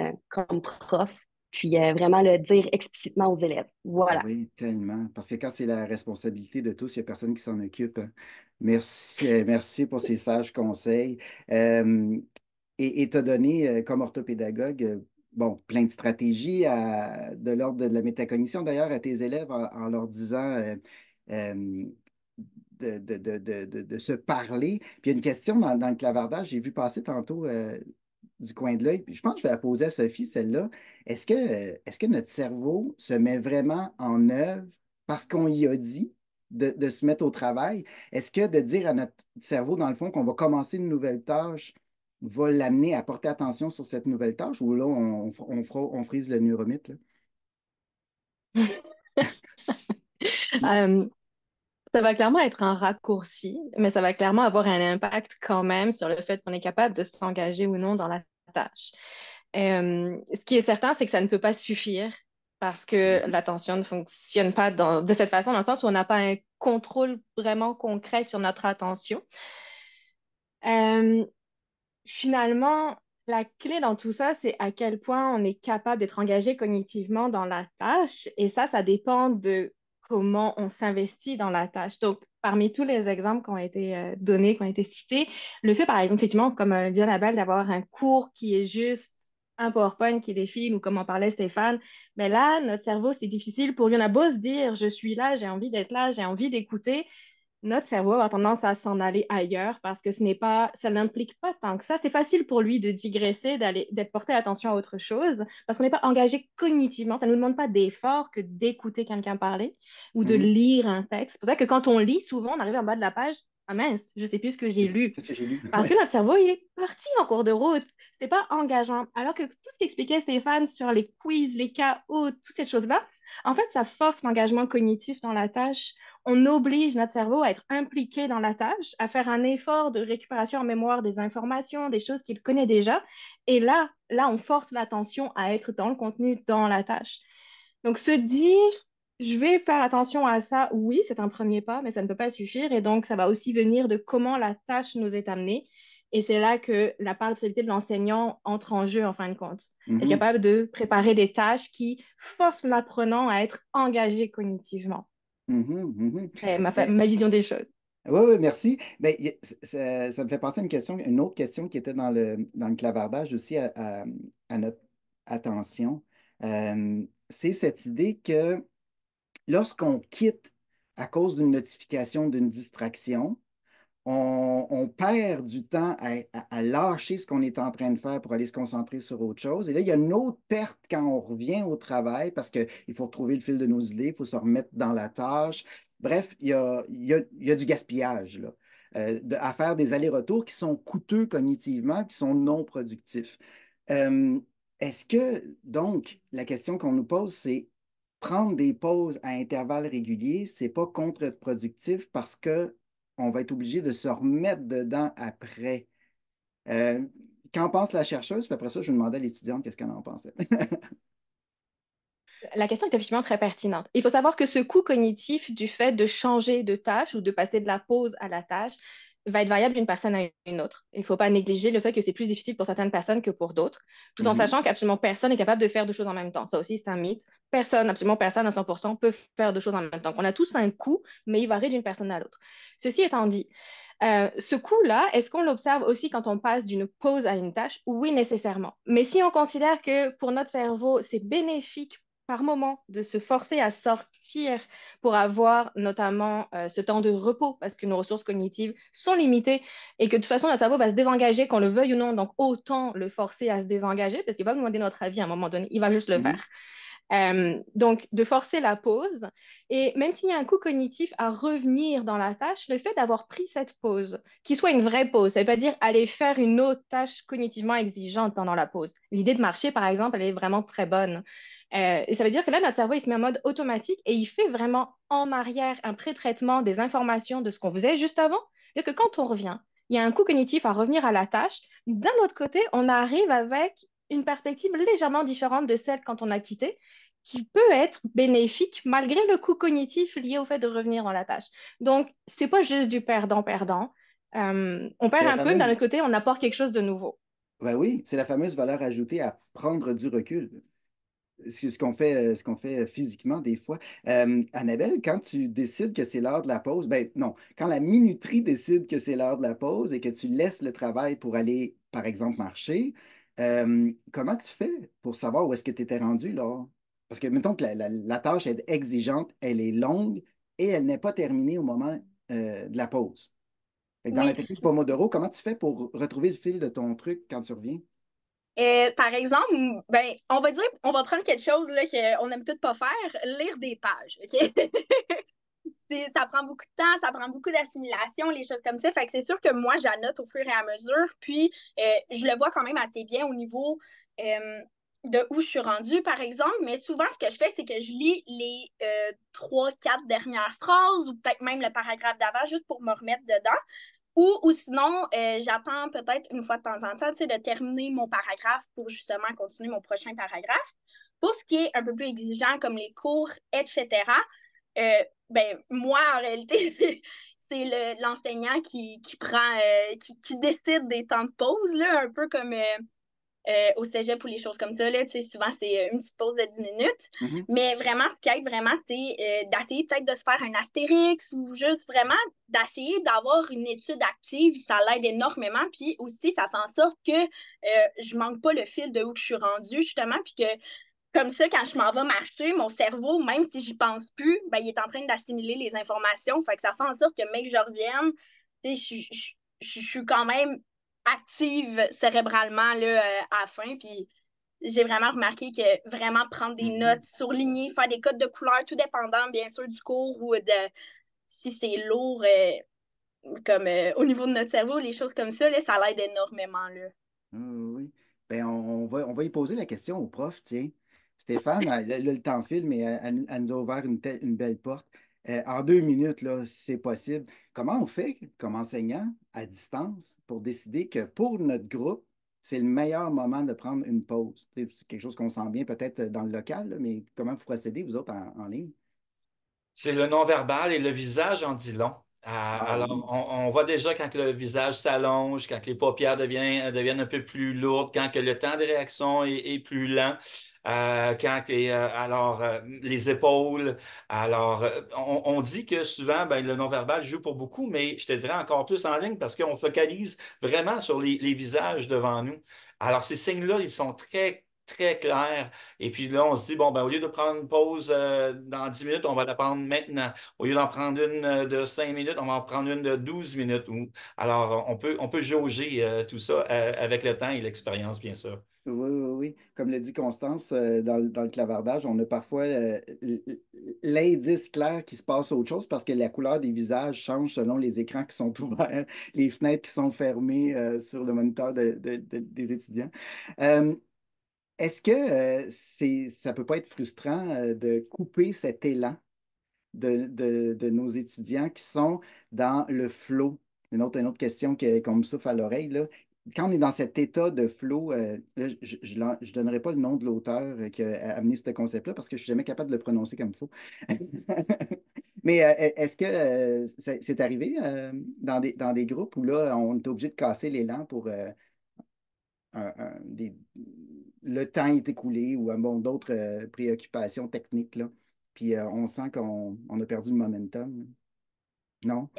prof. Puis vraiment le dire explicitement aux élèves. Voilà. Oui, tellement. Parce que quand c'est la responsabilité de tous, il n'y a personne qui s'en occupe, hein. Merci, merci pour ces sages conseils. Euh, et tu as donné, comme orthopédagogue, bon, plein de stratégies de l'ordre de la métacognition, d'ailleurs, à tes élèves en leur disant euh, de se parler. Puis il y a une question dans le clavardage, j'ai vu passer tantôt du coin de l'œil, puis je pense que je vais la poser à Sophie, celle-là. Est-ce que notre cerveau se met vraiment en œuvre parce qu'on y a dit de se mettre au travail? Est-ce que de dire à notre cerveau, dans le fond, qu'on va commencer une nouvelle tâche, va l'amener à porter attention sur cette nouvelle tâche, ou là, on frise le neuromythe, là? Euh, Ça va clairement être un raccourci, mais ça va clairement avoir un impact quand même sur le fait qu'on est capable de s'engager ou non dans la tâche. Ce qui est certain, c'est que ça ne peut pas suffire parce que Mhm. l'attention ne fonctionne pas de cette façon, dans le sens où on n'a pas un contrôle vraiment concret sur notre attention. Euh, Finalement, la clé dans tout ça, c'est à quel point on est capable d'être engagé cognitivement dans la tâche. Et ça dépend de comment on s'investit dans la tâche. Donc, parmi tous les exemples qui ont été donnés, qui ont été cités, le fait, par exemple, effectivement, comme dit Annabelle, d'avoir un cours qui est juste un PowerPoint qui défile, ou comme en parlait Stéphane, mais là, notre cerveau, c'est difficile pour lui. On a beau se dire, je suis là, j'ai envie d'être là, j'ai envie d'écouter, notre cerveau a tendance à s'en aller ailleurs parce que ce n'est pas, ça n'implique pas tant que ça. C'est facile pour lui de digresser, d'être porté attention à autre chose parce qu'on n'est pas engagé cognitivement. Ça ne nous demande pas d'effort que d'écouter quelqu'un parler ou de Mhm. lire un texte. C'est pour ça que quand on lit, souvent, on arrive en bas de la page. Ah mince, je sais plus ce que j'ai lu. Qu'est-ce que j'ai lu? Parce que notre cerveau, il est parti en cours de route. C'est pas engageant. Alors que tout ce qu'expliquait Stéphane sur les quiz, les KO, toutes ces choses-là, en fait, ça force l'engagement cognitif dans la tâche. On oblige notre cerveau à être impliqué dans la tâche, à faire un effort de récupération en mémoire des informations, des choses qu'il connaît déjà. Et là, on force l'attention à être dans le contenu, dans la tâche. Donc, se dire, je vais faire attention à ça, oui, c'est un premier pas, mais ça ne peut pas suffire. Et donc, ça va aussi venir de comment la tâche nous est amenée. Et c'est là que la part de responsabilité de l'enseignant entre en jeu, en fin de compte. Être Mhm. capable de préparer des tâches qui forcent l'apprenant à être engagé cognitivement. Mhm. Mhm. C'est Ben, ma vision des choses. oui, oui, merci. Ben, ça me fait penser à une autre question qui était dans le clavardage aussi à notre attention. C'est cette idée que lorsqu'on quitte à cause d'une notification, d'une distraction, on perd du temps à lâcher ce qu'on est en train de faire pour aller se concentrer sur autre chose. Et là, il y a une autre perte quand on revient au travail parce qu'il faut retrouver le fil de nos idées, il faut se remettre dans la tâche. Bref, il y a du gaspillage là, à faire des allers-retours qui sont coûteux cognitivement, qui sont non productifs. Euh, Est-ce que, donc, la question qu'on nous pose, c'est prendre des pauses à intervalles réguliers, c'est pas contre-productif parce que on va être obligé de se remettre dedans après. Euh, Qu'en pense la chercheuse? Puis après ça, je demandais à l'étudiante qu'est-ce qu'elle en pensait. La question est effectivement très pertinente. Il faut savoir que ce coût cognitif du fait de changer de tâche ou de passer de la pause à la tâche va être variable d'une personne à une autre. Il ne faut pas négliger le fait que c'est plus difficile pour certaines personnes que pour d'autres, tout en Mhm, sachant qu'absolument personne n'est capable de faire deux choses en même temps. Ça aussi, c'est un mythe. Personne, absolument personne à 100% peut faire deux choses en même temps. On a tous un coût, mais il varie d'une personne à l'autre. Ceci étant dit, Ce coût-là, est-ce qu'on l'observe aussi quand on passe d'une pause à une tâche? Oui, nécessairement. Mais si on considère que pour notre cerveau, c'est bénéfique par moment de se forcer à sortir pour avoir notamment ce temps de repos, parce que nos ressources cognitives sont limitées et que de toute façon, notre cerveau va se désengager, qu'on le veuille ou non, donc autant le forcer à se désengager, parce qu'il va nous demander notre avis à un moment donné, il va juste le Mhm. faire. Donc, de forcer la pause. Et même s'il y a un coût cognitif à revenir dans la tâche, le fait d'avoir pris cette pause, qui soit une vraie pause, ça ne veut pas dire aller faire une autre tâche cognitivement exigeante pendant la pause. L'idée de marcher, par exemple, elle est vraiment très bonne. Et ça veut dire que là, notre cerveau, il se met en mode automatique et il fait vraiment en arrière un pré-traitement des informations de ce qu'on faisait juste avant. C'est-à-dire que quand on revient, il y a un coût cognitif à revenir à la tâche. D'un autre côté, on arrive avec une perspective légèrement différente de celle quand on a quitté qui peut être bénéfique malgré le coût cognitif lié au fait de revenir dans la tâche. Donc, c'est pas juste du perdant-perdant. On C'est perd la un peu, mais d'un fameuse, autre côté, on apporte quelque chose de nouveau. ben oui, c'est la fameuse valeur ajoutée à prendre du recul. C'est ce qu'on fait physiquement des fois. Annabelle, quand tu décides que c'est l'heure de la pause, ben non, quand la minuterie décide que c'est l'heure de la pause et que tu laisses le travail pour aller, par exemple, marcher, comment tu fais pour savoir où est-ce que tu étais rendu là? Parce que mettons que la tâche est exigeante, elle est longue et elle n'est pas terminée au moment de la pause. Fait que dans la Oui. technique Pomodoro, comment tu fais pour retrouver le fil de ton truc quand tu reviens? Par exemple, ben, on va dire, on va prendre quelque chose là, qu'on n'aime tout pas faire, lire des pages, OK? Ça prend beaucoup de temps, ça prend beaucoup d'assimilation, les choses comme ça. Fait que c'est sûr que moi, j'annote au fur et à mesure. Puis, je le vois quand même assez bien au niveau de où je suis rendue, par exemple. Mais souvent, ce que je fais, c'est que je lis les trois, quatre dernières phrases ou peut-être même le paragraphe d'avant juste pour me remettre dedans. Ou sinon, j'attends peut-être une fois de temps en temps de terminer mon paragraphe pour justement continuer mon prochain paragraphe. Pour ce qui est un peu plus exigeant, comme les cours, etc., ben, moi, en réalité, c'est l'enseignant qui prend, qui décide des temps de pause, là, un peu comme au cégep ou les choses comme ça. Là, souvent, c'est une petite pause de 10 minutes. Mhm. Mais vraiment, ce qui aide vraiment, c'est d'essayer peut-être de se faire un astérix ou juste vraiment d'essayer d'avoir une étude active. Ça l'aide énormément. Puis aussi, ça fait en sorte que je manque pas le fil de où je suis rendue, justement. Puis que comme ça, quand je m'en vais marcher, mon cerveau, même si j'y pense plus, ben, il est en train d'assimiler les informations. Fait que ça fait en sorte que, mec, que je revienne, je suis quand même active cérébralement là, à la fin. Puis j'ai vraiment remarqué que vraiment prendre des Mhm. notes, surligner, faire des codes de couleurs, tout dépendant, bien sûr, du cours ou de si c'est lourd, comme au niveau de notre cerveau, les choses comme ça, là, ça l'aide énormément. Là. Ah, oui. Ben, on va y poser la question au prof, tiens. Stéphane, le temps file, mais elle nous a ouvert une belle porte. En 2 minutes, là, si c'est possible, comment on fait comme enseignant à distance pour décider que pour notre groupe, c'est le meilleur moment de prendre une pause? C'est quelque chose qu'on sent bien peut-être dans le local, là, mais comment vous procédez, vous autres, en ligne? C'est le non-verbal et le visage en dit long. Ah Alors, oui. on voit déjà quand le visage s'allonge, quand les paupières deviennent un peu plus lourdes, quand que le temps de réaction est plus lent, les épaules. Alors, on dit que souvent, ben, le non-verbal joue pour beaucoup, mais je te dirais encore plus en ligne parce qu'on focalise vraiment sur les visages devant nous. Alors, ces signes-là, ils sont très, très clairs. Et puis là, on se dit, bon, ben, au lieu de prendre une pause dans 10 minutes, on va la prendre maintenant. Au lieu d'en prendre une de 5 minutes, on va en prendre une de 12 minutes. Alors, on peut jauger tout ça avec le temps et l'expérience, bien sûr. Oui, oui, oui. Comme le dit Constance, dans le clavardage, on a parfois l'indice clair qui se passe à autre chose parce que la couleur des visages change selon les écrans qui sont ouverts, les fenêtres qui sont fermées sur le moniteur des étudiants. Euh, Est-ce que ça peut pas être frustrant de couper cet élan de nos étudiants qui sont dans le flow? Une autre question qu'on me souffle à l'oreille, là. Quand on est dans cet état de flow, là, je donnerai pas le nom de l'auteur qui a amené ce concept-là parce que je suis jamais capable de le prononcer comme il faut. Mais est-ce que c'est arrivé dans des groupes où là, on est obligé de casser l'élan pour le temps est écoulé ou bon, d'autres préoccupations techniques, là. Puis on sent qu'on a perdu le momentum. Non?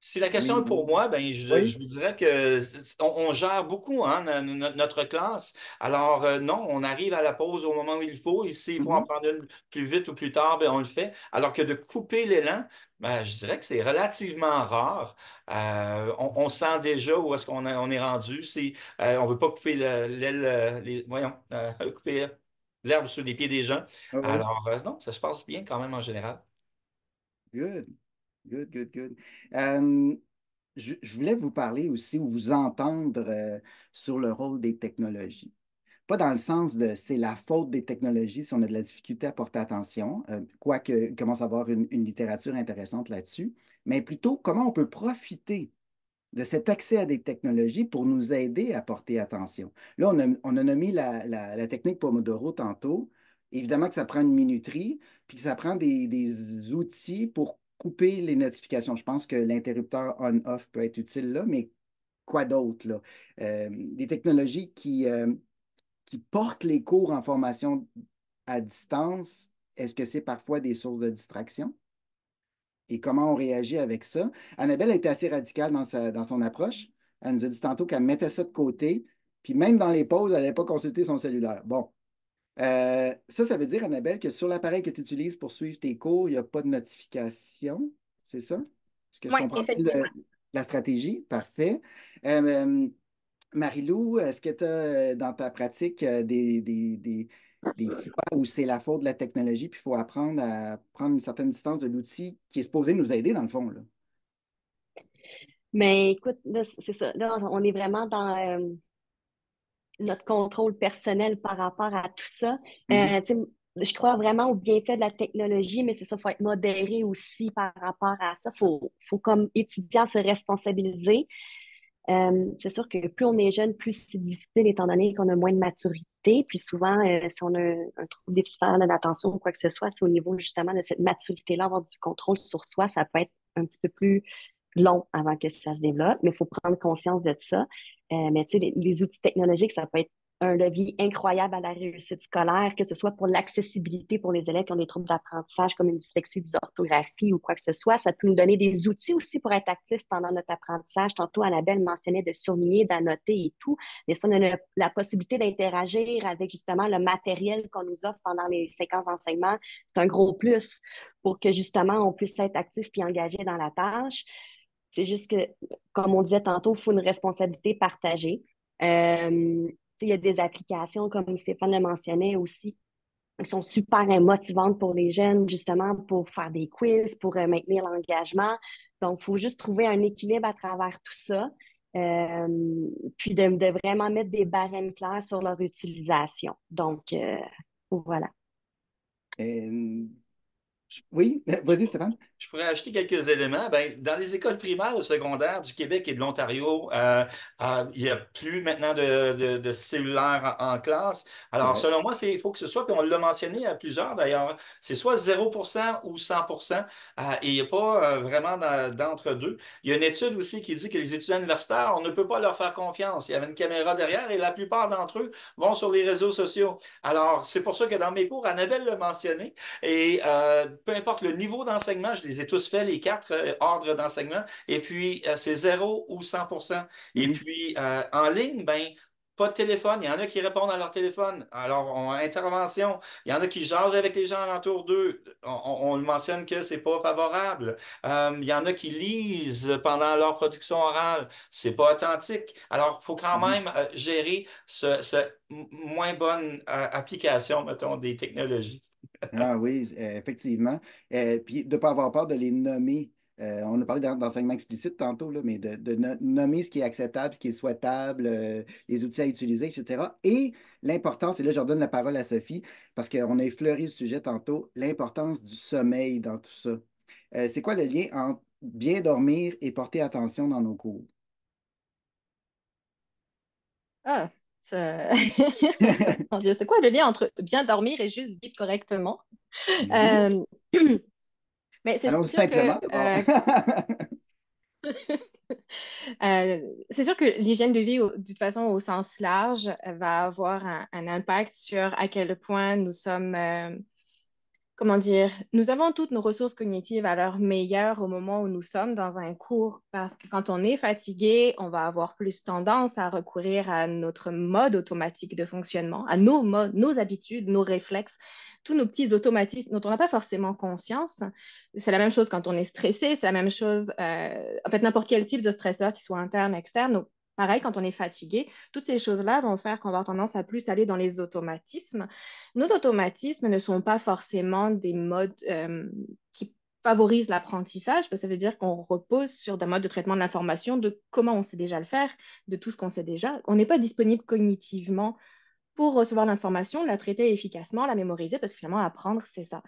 Si la question Oui, est pour moi, ben, je oui. vous dirais que on gère beaucoup hein, notre classe. Alors, non, on arrive à la pause au moment où il faut. Et s'il faut en Mhm. prendre une plus vite ou plus tard, ben, on le fait. Alors que de couper l'élan, ben, je dirais que c'est relativement rare. On sent déjà où est-ce on est rendu. On veut pas couper l'aile, voyons, couper l'herbe sous les pieds des gens. Oui, oui. Alors, non, ça se passe bien quand même en général. Good, good, good, good. Euh, je voulais vous parler aussi ou vous entendre sur le rôle des technologies. Pas dans le sens de c'est la faute des technologies si on a de la difficulté à porter attention, quoique il commence à avoir une littérature intéressante là-dessus, mais plutôt comment on peut profiter de cet accès à des technologies pour nous aider à porter attention. Là, on a nommé la technique Pomodoro tantôt. Évidemment que ça prend une minuterie, puis que ça prend des outils pour couper les notifications. Je pense que l'interrupteur on-off peut être utile là, mais quoi d'autre là? Des technologies qui portent les cours en formation à distance, est-ce que c'est parfois des sources de distraction? Et comment on réagit avec ça? Annabelle a été assez radicale dans son approche. Elle nous a dit tantôt qu'elle mettait ça de côté, puis même dans les pauses, elle n'allait pas consulter son cellulaire. Bon, ça veut dire, Annabelle, que sur l'appareil que tu utilises pour suivre tes cours, il n'y a pas de notification. C'est ça? Est-ce que je Oui, comprends bien effectivement. la stratégie? Parfait. Euh, Marie-Lou, est-ce que tu as dans ta pratique des fois où c'est la faute de la technologie, puis il faut apprendre à prendre une certaine distance de l'outil qui est supposé nous aider dans le fond, là? Mais écoute, là, c'est ça. Là, on est vraiment dans notre contrôle personnel par rapport à tout ça. Mhm. Tu sais, je crois vraiment au bienfait de la technologie, mais c'est ça, il faut être modéré aussi par rapport à ça. Faut comme étudiant se responsabiliser. C'est sûr que plus on est jeune, plus c'est difficile étant donné qu'on a moins de maturité. Puis souvent, si on a un trouble déficitaire de l'attention ou quoi que ce soit, tu sais, au niveau justement de cette maturité-là, avoir du contrôle sur soi, ça peut être un petit peu plus long avant que ça se développe, mais il faut prendre conscience de ça. Mais tu sais, les outils technologiques, ça peut être un levier incroyable à la réussite scolaire, que ce soit pour l'accessibilité pour les élèves qui ont des troubles d'apprentissage comme une dyslexie, dysorthographie ou quoi que ce soit. Ça peut nous donner des outils aussi pour être actifs pendant notre apprentissage. Tantôt, Annabelle mentionnait de surligner, d'annoter et tout. Mais ça, on a la possibilité d'interagir avec justement le matériel qu'on nous offre pendant les séquences d'enseignement. C'est un gros plus pour que justement on puisse être actif puis engagé dans la tâche. C'est juste que, comme on disait tantôt, il faut une responsabilité partagée. Il y a des applications, comme Stéphane le mentionnait aussi, qui sont super motivantes pour les jeunes, justement, pour faire des quiz, pour maintenir l'engagement. Donc, il faut juste trouver un équilibre à travers tout ça, euh, puis de vraiment mettre des barèmes clairs sur leur utilisation. Donc, voilà. Euh, oui, vas-y, Stéphane. Je pourrais ajouter quelques éléments. Ben, dans les écoles primaires et secondaires du Québec et de l'Ontario, il n'y a plus maintenant de cellulaire en classe. C'est Alors, vrai. selon moi, il faut que ce soit, puis on l'a mentionné à plusieurs d'ailleurs, c'est soit 0% ou 100%, et il n'y a pas vraiment d'entre-deux. Il y a une étude aussi qui dit que les étudiants universitaires, on ne peut pas leur faire confiance. Il y avait une caméra derrière et la plupart d'entre eux vont sur les réseaux sociaux. Alors, c'est pour ça que dans mes cours, Annabelle l'a mentionné, et peu importe le niveau d'enseignement, je les ai tous faits, les quatre ordres d'enseignement. Et puis, c'est 0 ou 100%. Et Mhm. puis, en ligne, ben, pas de téléphone. Il y en a qui répondent à leur téléphone. Alors, intervention. Il y en a qui jasent avec les gens alentour d'eux. On le mentionne que c'est pas favorable. Il y en a qui lisent pendant leur production orale. C'est pas authentique. Alors, il faut quand Mhm. même gérer moins bonne application, mettons, des technologies. Ah oui, effectivement. Puis de ne pas avoir peur de les nommer. On a parlé d'enseignement explicite tantôt, là, mais de nommer ce qui est acceptable, ce qui est souhaitable, les outils à utiliser, etc. Et l'importance, et là je redonne la parole à Sophie, parce qu'on a effleuré le sujet tantôt, l'importance du sommeil dans tout ça. C'est quoi le lien entre bien dormir et porter attention dans nos cours? Ah, ça... Mon Dieu, c'est quoi le lien entre bien dormir et juste vivre correctement? Mhm. Euh, Mais c'est Allons-y sûr simplement que d'abord. c'est sûr que l'hygiène de vie, de toute façon, au sens large, va avoir un impact sur à quel point nous sommes comment dire, nous avons toutes nos ressources cognitives à leur meilleur au moment où nous sommes dans un cours, parce que quand on est fatigué, on va avoir plus tendance à recourir à notre mode automatique de fonctionnement, à nos modes, nos habitudes, nos réflexes, tous nos petits automatismes dont on n'a pas forcément conscience. C'est la même chose quand on est stressé, c'est la même chose, en fait, n'importe quel type de stresseur, qu'il soit interne, externe. Donc, pareil, quand on est fatigué, toutes ces choses-là vont faire qu'on va avoir tendance à plus aller dans les automatismes. Nos automatismes ne sont pas forcément des modes qui favorisent l'apprentissage, parce que ça veut dire qu'on repose sur des modes de traitement de l'information, de comment on sait déjà le faire, de tout ce qu'on sait déjà. On n'est pas disponible cognitivement pour recevoir l'information, la traiter efficacement, la mémoriser, parce que finalement, apprendre, c'est ça.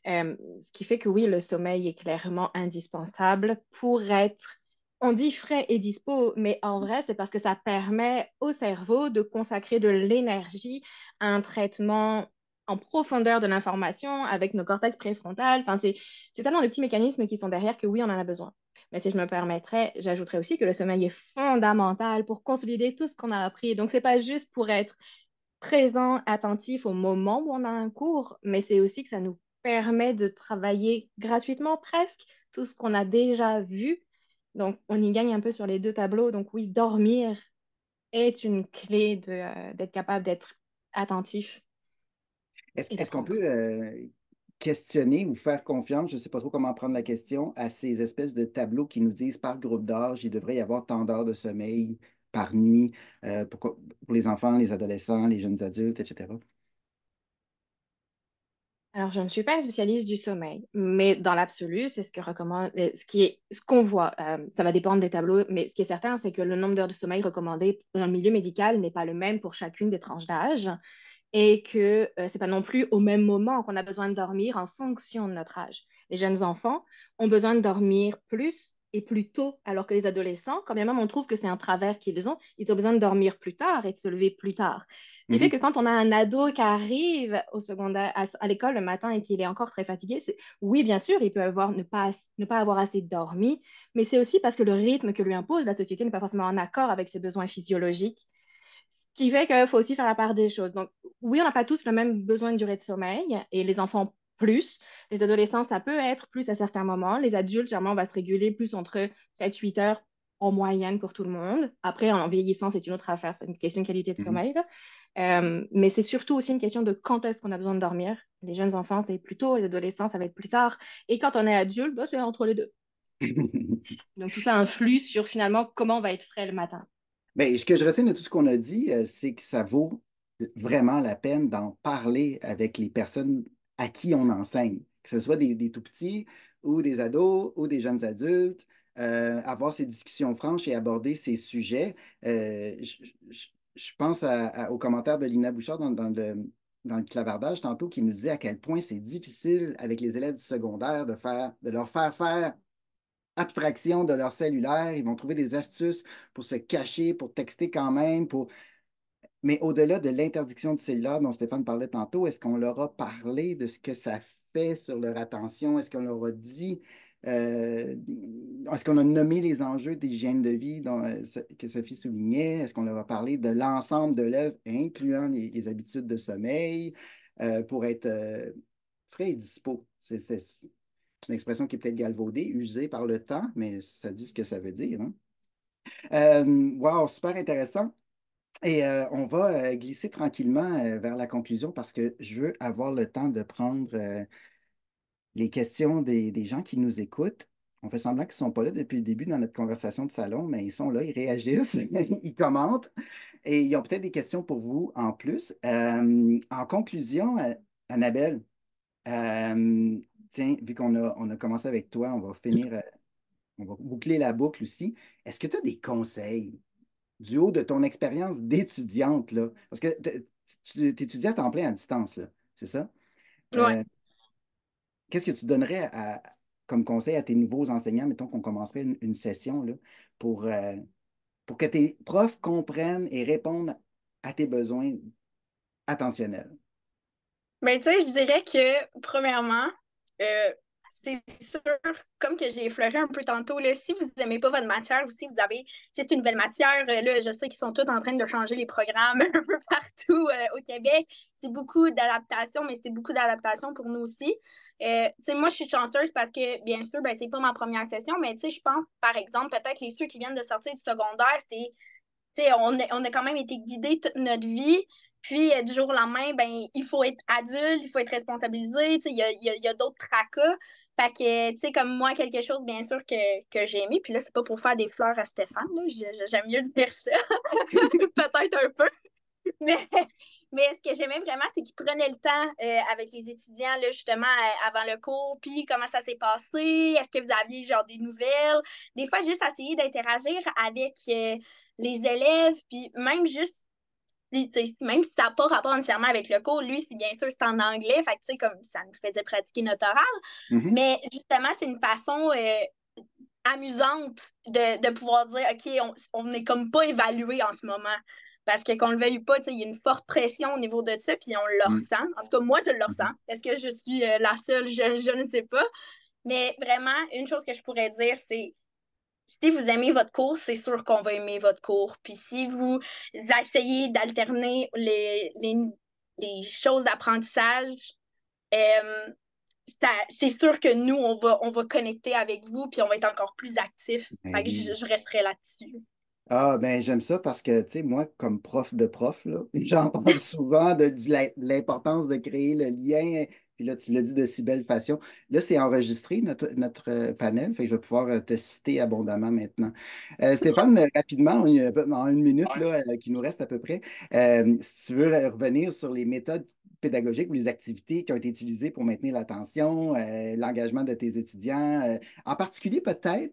Ce qui fait que oui, le sommeil est clairement indispensable pour être, on dit frais et dispo, mais en vrai, c'est parce que ça permet au cerveau de consacrer de l'énergie à un traitement en profondeur de l'information avec nos cortex préfrontales. Enfin, c'est tellement de petits mécanismes qui sont derrière que oui, on en a besoin. Mais si je me permettrais, j'ajouterais aussi que le sommeil est fondamental pour consolider tout ce qu'on a appris. Donc, c'est pas juste pour être présent, attentif au moment où on a un cours, mais c'est aussi que ça nous permet de travailler gratuitement presque tout ce qu'on a déjà vu. Donc, on y gagne un peu sur les deux tableaux. Donc, oui, dormir est une clé d'être capable d'être attentif et Est-ce qu'on d'apprendre. peut questionner ou faire confiance, je ne sais pas trop comment prendre la question, à ces espèces de tableaux qui nous disent par groupe d'âge, il devrait y avoir tant d'heures de sommeil par nuit pour les enfants, les adolescents, les jeunes adultes, etc. Alors, je ne suis pas une spécialiste du sommeil, mais dans l'absolu, c'est ce que recommande, ce qu'on voit. Ça va dépendre des tableaux, mais ce qui est certain, c'est que le nombre d'heures de sommeil recommandé dans le milieu médical n'est pas le même pour chacune des tranches d'âge et que c'est pas non plus au même moment qu'on a besoin de dormir en fonction de notre âge. Les jeunes enfants ont besoin de dormir plus et plus tôt, alors que les adolescents, quand bien même on trouve que c'est un travers qu'ils ont besoin de dormir plus tard et de se lever plus tard. Ce qui fait Mhm. que quand on a un ado qui arrive au secondaire, à l'école le matin et qu'il est encore très fatigué, oui, bien sûr, il peut avoir, ne pas avoir assez dormi, mais c'est aussi parce que le rythme que lui impose la société n'est pas forcément en accord avec ses besoins physiologiques. Ce qui fait qu'il faut aussi faire la part des choses. Donc, oui, on n'a pas tous le même besoin de durée de sommeil, et les enfants plus. Les adolescents, ça peut être plus à certains moments. Les adultes, généralement, on va se réguler plus entre 7-8 heures en moyenne pour tout le monde. Après, en vieillissant, c'est une autre affaire. C'est une question de qualité de Mhm. sommeil, là. Mais c'est surtout aussi une question de quand est-ce qu'on a besoin de dormir. Les jeunes enfants, c'est plus tôt. Les adolescents, ça va être plus tard. Et quand on est adulte, bah, c'est entre les deux. Donc, tout ça influe sur finalement comment on va être frais le matin. Mais ce que je retiens de tout ce qu'on a dit, c'est que ça vaut vraiment la peine d'en parler avec les personnes à qui on enseigne, que ce soit des tout petits ou des ados ou des jeunes adultes, avoir ces discussions franches et aborder ces sujets. Je pense au commentaire de Lina Bouchard dans le clavardage tantôt qui nous disait à quel point c'est difficile avec les élèves du secondaire de leur faire abstraction de leur cellulaire. Ils vont trouver des astuces pour se cacher, pour texter quand même, mais au-delà de l'interdiction du cellulaire dont Stéphane parlait tantôt, est-ce qu'on leur a parlé de ce que ça fait sur leur attention? Est-ce qu'on leur a dit, est-ce qu'on a nommé les enjeux d'hygiène de vie que Sophie soulignait? Est-ce qu'on leur a parlé de l'ensemble de l'œuvre, incluant les habitudes de sommeil, pour être frais et dispo? C'est une expression qui est peut-être galvaudée, usée par le temps, mais ça dit ce que ça veut dire, hein. Wow, super intéressant. Et on va glisser tranquillement vers la conclusion parce que je veux avoir le temps de prendre les questions des gens qui nous écoutent. On fait semblant qu'ils ne sont pas là depuis le début dans notre conversation de salon, mais ils sont là, ils réagissent, ils commentent et ils ont peut-être des questions pour vous en plus. En conclusion, Annabelle, euh, tiens, vu on a commencé avec toi, on va boucler la boucle aussi. Est-ce que tu as des conseils du haut de ton expérience d'étudiante, là? Parce que tu étudies à temps plein à distance, là, c'est ça? Ouais. Euh, Qu'est-ce que tu donnerais comme conseil à tes nouveaux enseignants, mettons qu'on commencerait une session là, pour, euh, pour que tes profs comprennent et répondent à tes besoins attentionnels? Ben, tu sais, je dirais que, premièrement, euh, c'est sûr, comme que j'ai effleuré un peu tantôt, là, si vous n'aimez pas votre matière ou si vous avez une nouvelle matière, là, je sais qu'ils sont tous en train de changer les programmes un peu partout au Québec. C'est beaucoup d'adaptation, mais c'est beaucoup d'adaptation pour nous aussi. Moi, je suis chanceuse parce que, bien sûr, ben, c'est pas ma première session, mais je pense, par exemple, peut-être ceux qui viennent de sortir du secondaire, on a quand même été guidés toute notre vie. Puis, du jour au lendemain, ben, il faut être adulte, il faut être responsabilisé. Il y a d'autres tracas. Fait que, comme moi, quelque chose, bien sûr, que j'ai aimé. Puis là, c'est pas pour faire des fleurs à Stéphane, là. J'aime mieux dire ça. Peut-être un peu. Mais, mais ce que j'aimais vraiment, c'est qu'il prenait le temps avec les étudiants, là, justement, avant le cours. Puis, comment ça s'est passé? Est-ce que vous aviez, genre, des nouvelles? Des fois, juste essayer d'interagir avec les élèves. Puis, même juste même si ça n'a pas rapport entièrement avec le cours, lui, bien sûr, c'est en anglais, fait que, comme ça nous faisait pratiquer notre oral. Mhm. Mais justement, c'est une façon amusante de pouvoir dire, OK, on n'est comme pas évalué en ce moment. Parce que qu'on le veuille pas, il y a une forte pression au niveau de ça, puis on le ressent. En tout cas, moi, je le ressens. Est-ce que je suis la seule? Je ne sais pas. Mais vraiment, une chose que je pourrais dire, c'est si vous aimez votre cours, c'est sûr qu'on va aimer votre cours. Puis si vous essayez d'alterner les choses d'apprentissage, euh, c'est sûr que nous, on va connecter avec vous, puis on va être encore plus actifs. Ben Fait que oui. je resterai là-dessus. Ah, ben j'aime ça parce que, tu sais, moi, comme prof de prof, là, j'en parle souvent de l'importance de créer le lien. Puis là, tu l'as dit de si belle façon. Là, c'est enregistré, notre panel, fait que je vais pouvoir te citer abondamment maintenant. Stéphane, rapidement, en une minute, là, qui nous reste à peu près, si tu veux revenir sur les méthodes pédagogiques ou les activités qui ont été utilisées pour maintenir l'attention, l'engagement de tes étudiants, en particulier peut-être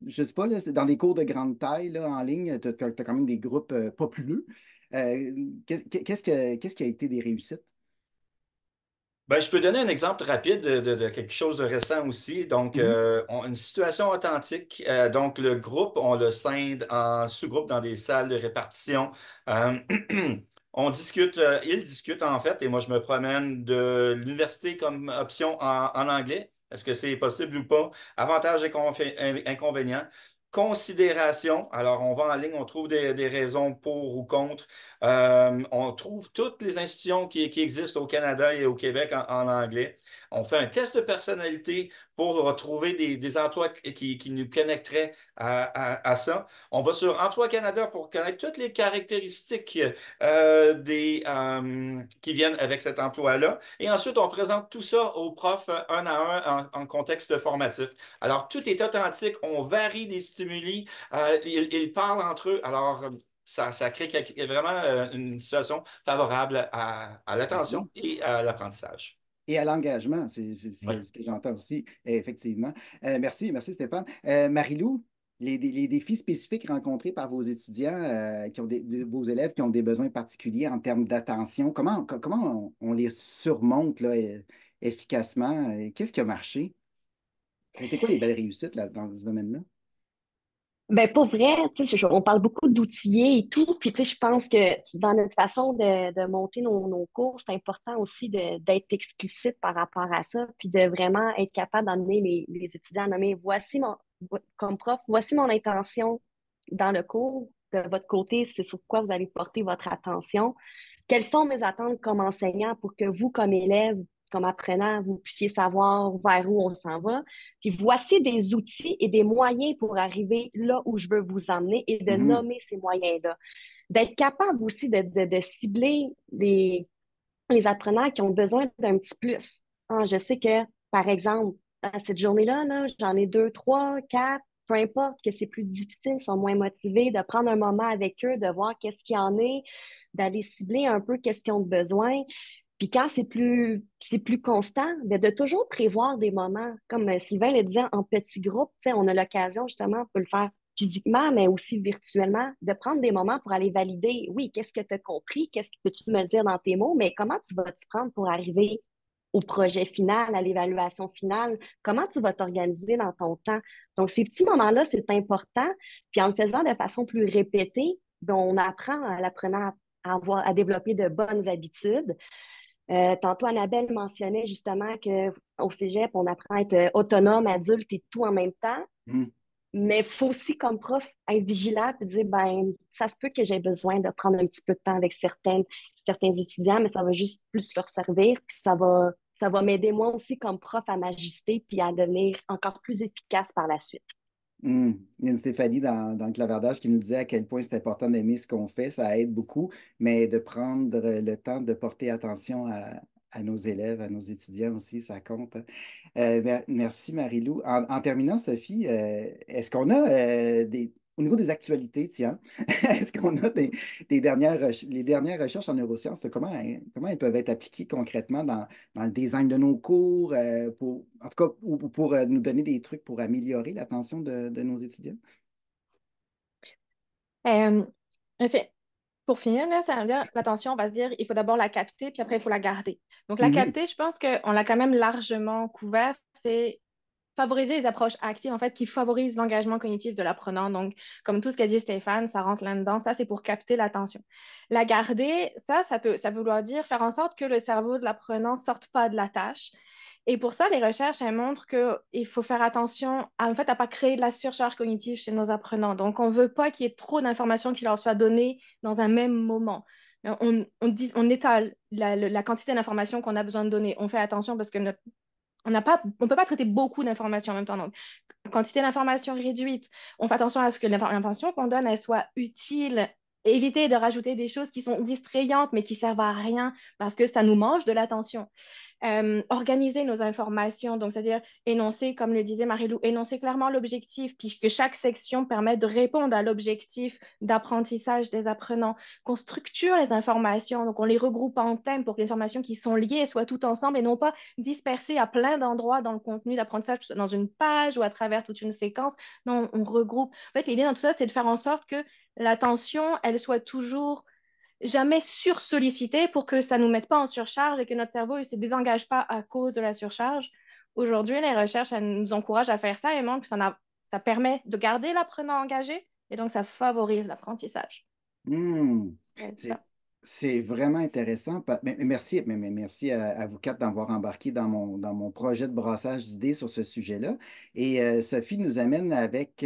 je sais pas, là, dans les cours de grande taille là, en ligne, tu as, quand même des groupes populeux. Qu'est-ce qui a été des réussites? Ben, je peux donner un exemple rapide de quelque chose de récent aussi. Donc, Mhm. une situation authentique. Donc, le groupe, on le scinde en sous-groupes dans des salles de répartition. Euh, on discute, ils discutent en fait, et moi, je me promène de l'université comme option en anglais. Est-ce que c'est possible ou pas? Avantages et inconvénients. Considération. Alors, on va en ligne, on trouve des raisons pour ou contre. On trouve toutes les institutions qui existent au Canada et au Québec en anglais. On fait un test de personnalité pour trouver des emplois qui nous connecteraient à ça. On va sur Emploi Canada pour connaître toutes les caractéristiques qui viennent avec cet emploi-là. Et ensuite, on présente tout ça aux profs un à un en contexte formatif. Alors, tout est authentique. On varie les stimuli. Ils parlent entre eux. Alors, ça crée vraiment une situation favorable à Mhm. l'attention et à l'apprentissage. Et à l'engagement, Oui. c'est ce que j'entends aussi, effectivement. Merci Stéphane. Marie-Lou, les défis spécifiques rencontrés par vos étudiants, vos élèves qui ont des besoins particuliers en termes d'attention, comment on les surmonte là, efficacement? Qu'est-ce qui a marché? Ça a été quoi les belles réussites là, dans ce domaine-là? Ben, pour vrai, on parle beaucoup d'outillés et tout, puis je pense que dans notre façon de monter nos cours, c'est important aussi d'être explicite par rapport à ça, puis de vraiment être capable d'amener les étudiants à nommer, comme prof, voici mon intention dans le cours, de votre côté, c'est sur quoi vous allez porter votre attention. Quelles sont mes attentes comme enseignant pour que vous, comme élève, comme apprenant, vous puissiez savoir vers où on s'en va. Puis voici des outils et des moyens pour arriver là où je veux vous emmener et de Mhm. nommer ces moyens-là. D'être capable aussi de cibler les apprenants qui ont besoin d'un petit plus. Ah, je sais que, par exemple, à cette journée-là, là, j'en ai deux, trois, quatre, peu importe que c'est plus difficile, ils sont moins motivés, de prendre un moment avec eux, de voir qu'est-ce qu'il y en est, d'aller cibler un peu qu'est-ce qu'ils ont besoin. Puis quand c'est plus constant, de toujours prévoir des moments, comme Sylvain le disait, en petits groupes, on a l'occasion justement, on peut le faire physiquement, mais aussi virtuellement, de prendre des moments pour aller valider, oui, qu'est-ce que tu as compris, qu'est-ce que peux-tu me dire dans tes mots, mais comment tu vas t'y prendre pour arriver au projet final, à l'évaluation finale, comment tu vas t'organiser dans ton temps. Donc, ces petits moments-là, c'est important. Puis en le faisant de façon plus répétée, ben, on apprend à l'apprenant à développer de bonnes habitudes. Tantôt, Annabelle mentionnait justement qu'au cégep, on apprend à être autonome, adulte et tout en même temps. Mm. Mais il faut aussi, comme prof, être vigilant et dire, ben, ça se peut que j'ai besoin de prendre un petit peu de temps avec certains étudiants, mais ça va juste plus leur servir. Puis ça va m'aider moi aussi comme prof à m'ajuster puis à devenir encore plus efficace par la suite. Il y a une Stéphanie dans le clavardage qui nous disait à quel point c'est important d'aimer ce qu'on fait, ça aide beaucoup, mais de prendre le temps de porter attention à nos élèves, à nos étudiants aussi, ça compte, hein. Merci Marie-Lou. En terminant, Sophie, est-ce qu'on a au niveau des actualités, tiens, est-ce qu'on a les dernières recherches en neurosciences, comment elles peuvent être appliquées concrètement dans le design de nos cours, en tout cas, ou pour nous donner des trucs pour améliorer l'attention de nos étudiants? Euh, enfin, pour finir, là, ça veut dire, l'attention, on va se dire, il faut d'abord la capter, puis après, il faut la garder. Donc, la Mhm. capter, je pense qu'on l'a quand même largement couvert. C'est favoriser les approches actives, en fait, qui favorisent l'engagement cognitif de l'apprenant. Donc, comme tout ce qu'a dit Stéphane, ça rentre là-dedans. Ça, c'est pour capter l'attention. La garder, ça peut vouloir dire faire en sorte que le cerveau de l'apprenant sorte pas de la tâche. Et pour ça, les recherches, elles montrent qu'il faut faire attention en fait, à pas créer de la surcharge cognitive chez nos apprenants. Donc, on veut pas qu'il y ait trop d'informations qui leur soient données dans un même moment. On étale la quantité d'informations qu'on a besoin de donner. On fait attention parce que on peut pas traiter beaucoup d'informations en même temps. Donc, quantité d'informations réduite. On fait attention à ce que l'information qu'on donne, elle soit utile. Éviter de rajouter des choses qui sont distrayantes, mais qui servent à rien parce que ça nous mange de l'attention. Organiser nos informations, donc c'est-à-dire énoncer, comme le disait Marie-Lou, énoncer clairement l'objectif, puis que chaque section permette de répondre à l'objectif d'apprentissage des apprenants, qu'on structure les informations, donc on les regroupe en thèmes pour que les informations qui sont liées soient toutes ensemble et non pas dispersées à plein d'endroits dans le contenu d'apprentissage, dans une page ou à travers toute une séquence. Non, on regroupe. En fait, l'idée dans tout ça, c'est de faire en sorte que l'attention, elle soit toujours jamais sursollicité pour que ça ne nous mette pas en surcharge et que notre cerveau ne se désengage pas à cause de la surcharge. Aujourd'hui, les recherches elles nous encouragent à faire ça et montrent que ça permet de garder l'apprenant engagé et donc ça favorise l'apprentissage. Hmm. C'est C'est ça. c'est vraiment intéressant. Merci, merci à vous quatre d'avoir embarqué dans mon projet de brassage d'idées sur ce sujet-là. Et Sophie nous amène avec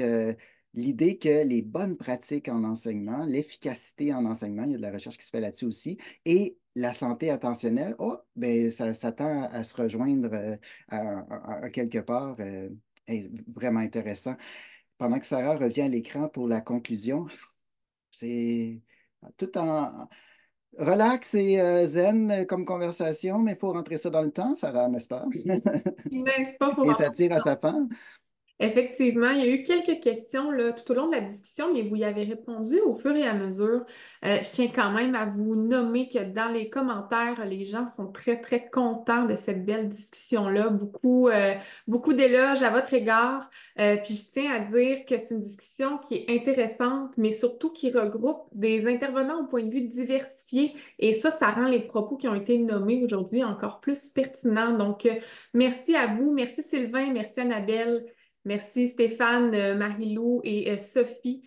l'idée que les bonnes pratiques en enseignement, l'efficacité en enseignement, il y a de la recherche qui se fait là-dessus aussi, et la santé attentionnelle, oh, ben, ça tend à se rejoindre à quelque part. Vraiment intéressant. Pendant que Sarah revient à l'écran pour la conclusion, c'est tout en relax et zen comme conversation, mais il faut rentrer ça dans le temps, Sarah, n'est-ce pas? N'est-ce pas pour Et ça tire à sa fin. Effectivement, il y a eu quelques questions là, tout au long de la discussion, mais vous y avez répondu au fur et à mesure. Je tiens quand même à vous nommer que dans les commentaires, les gens sont très, très contents de cette belle discussion-là. Beaucoup d'éloges à votre égard. Puis je tiens à dire que c'est une discussion qui est intéressante, mais surtout qui regroupe des intervenants au point de vue diversifié. Et ça rend les propos qui ont été nommés aujourd'hui encore plus pertinents. Donc, merci à vous. Merci Sylvain, merci Annabelle. Merci Stéphane, Marie-Lou et Sophie.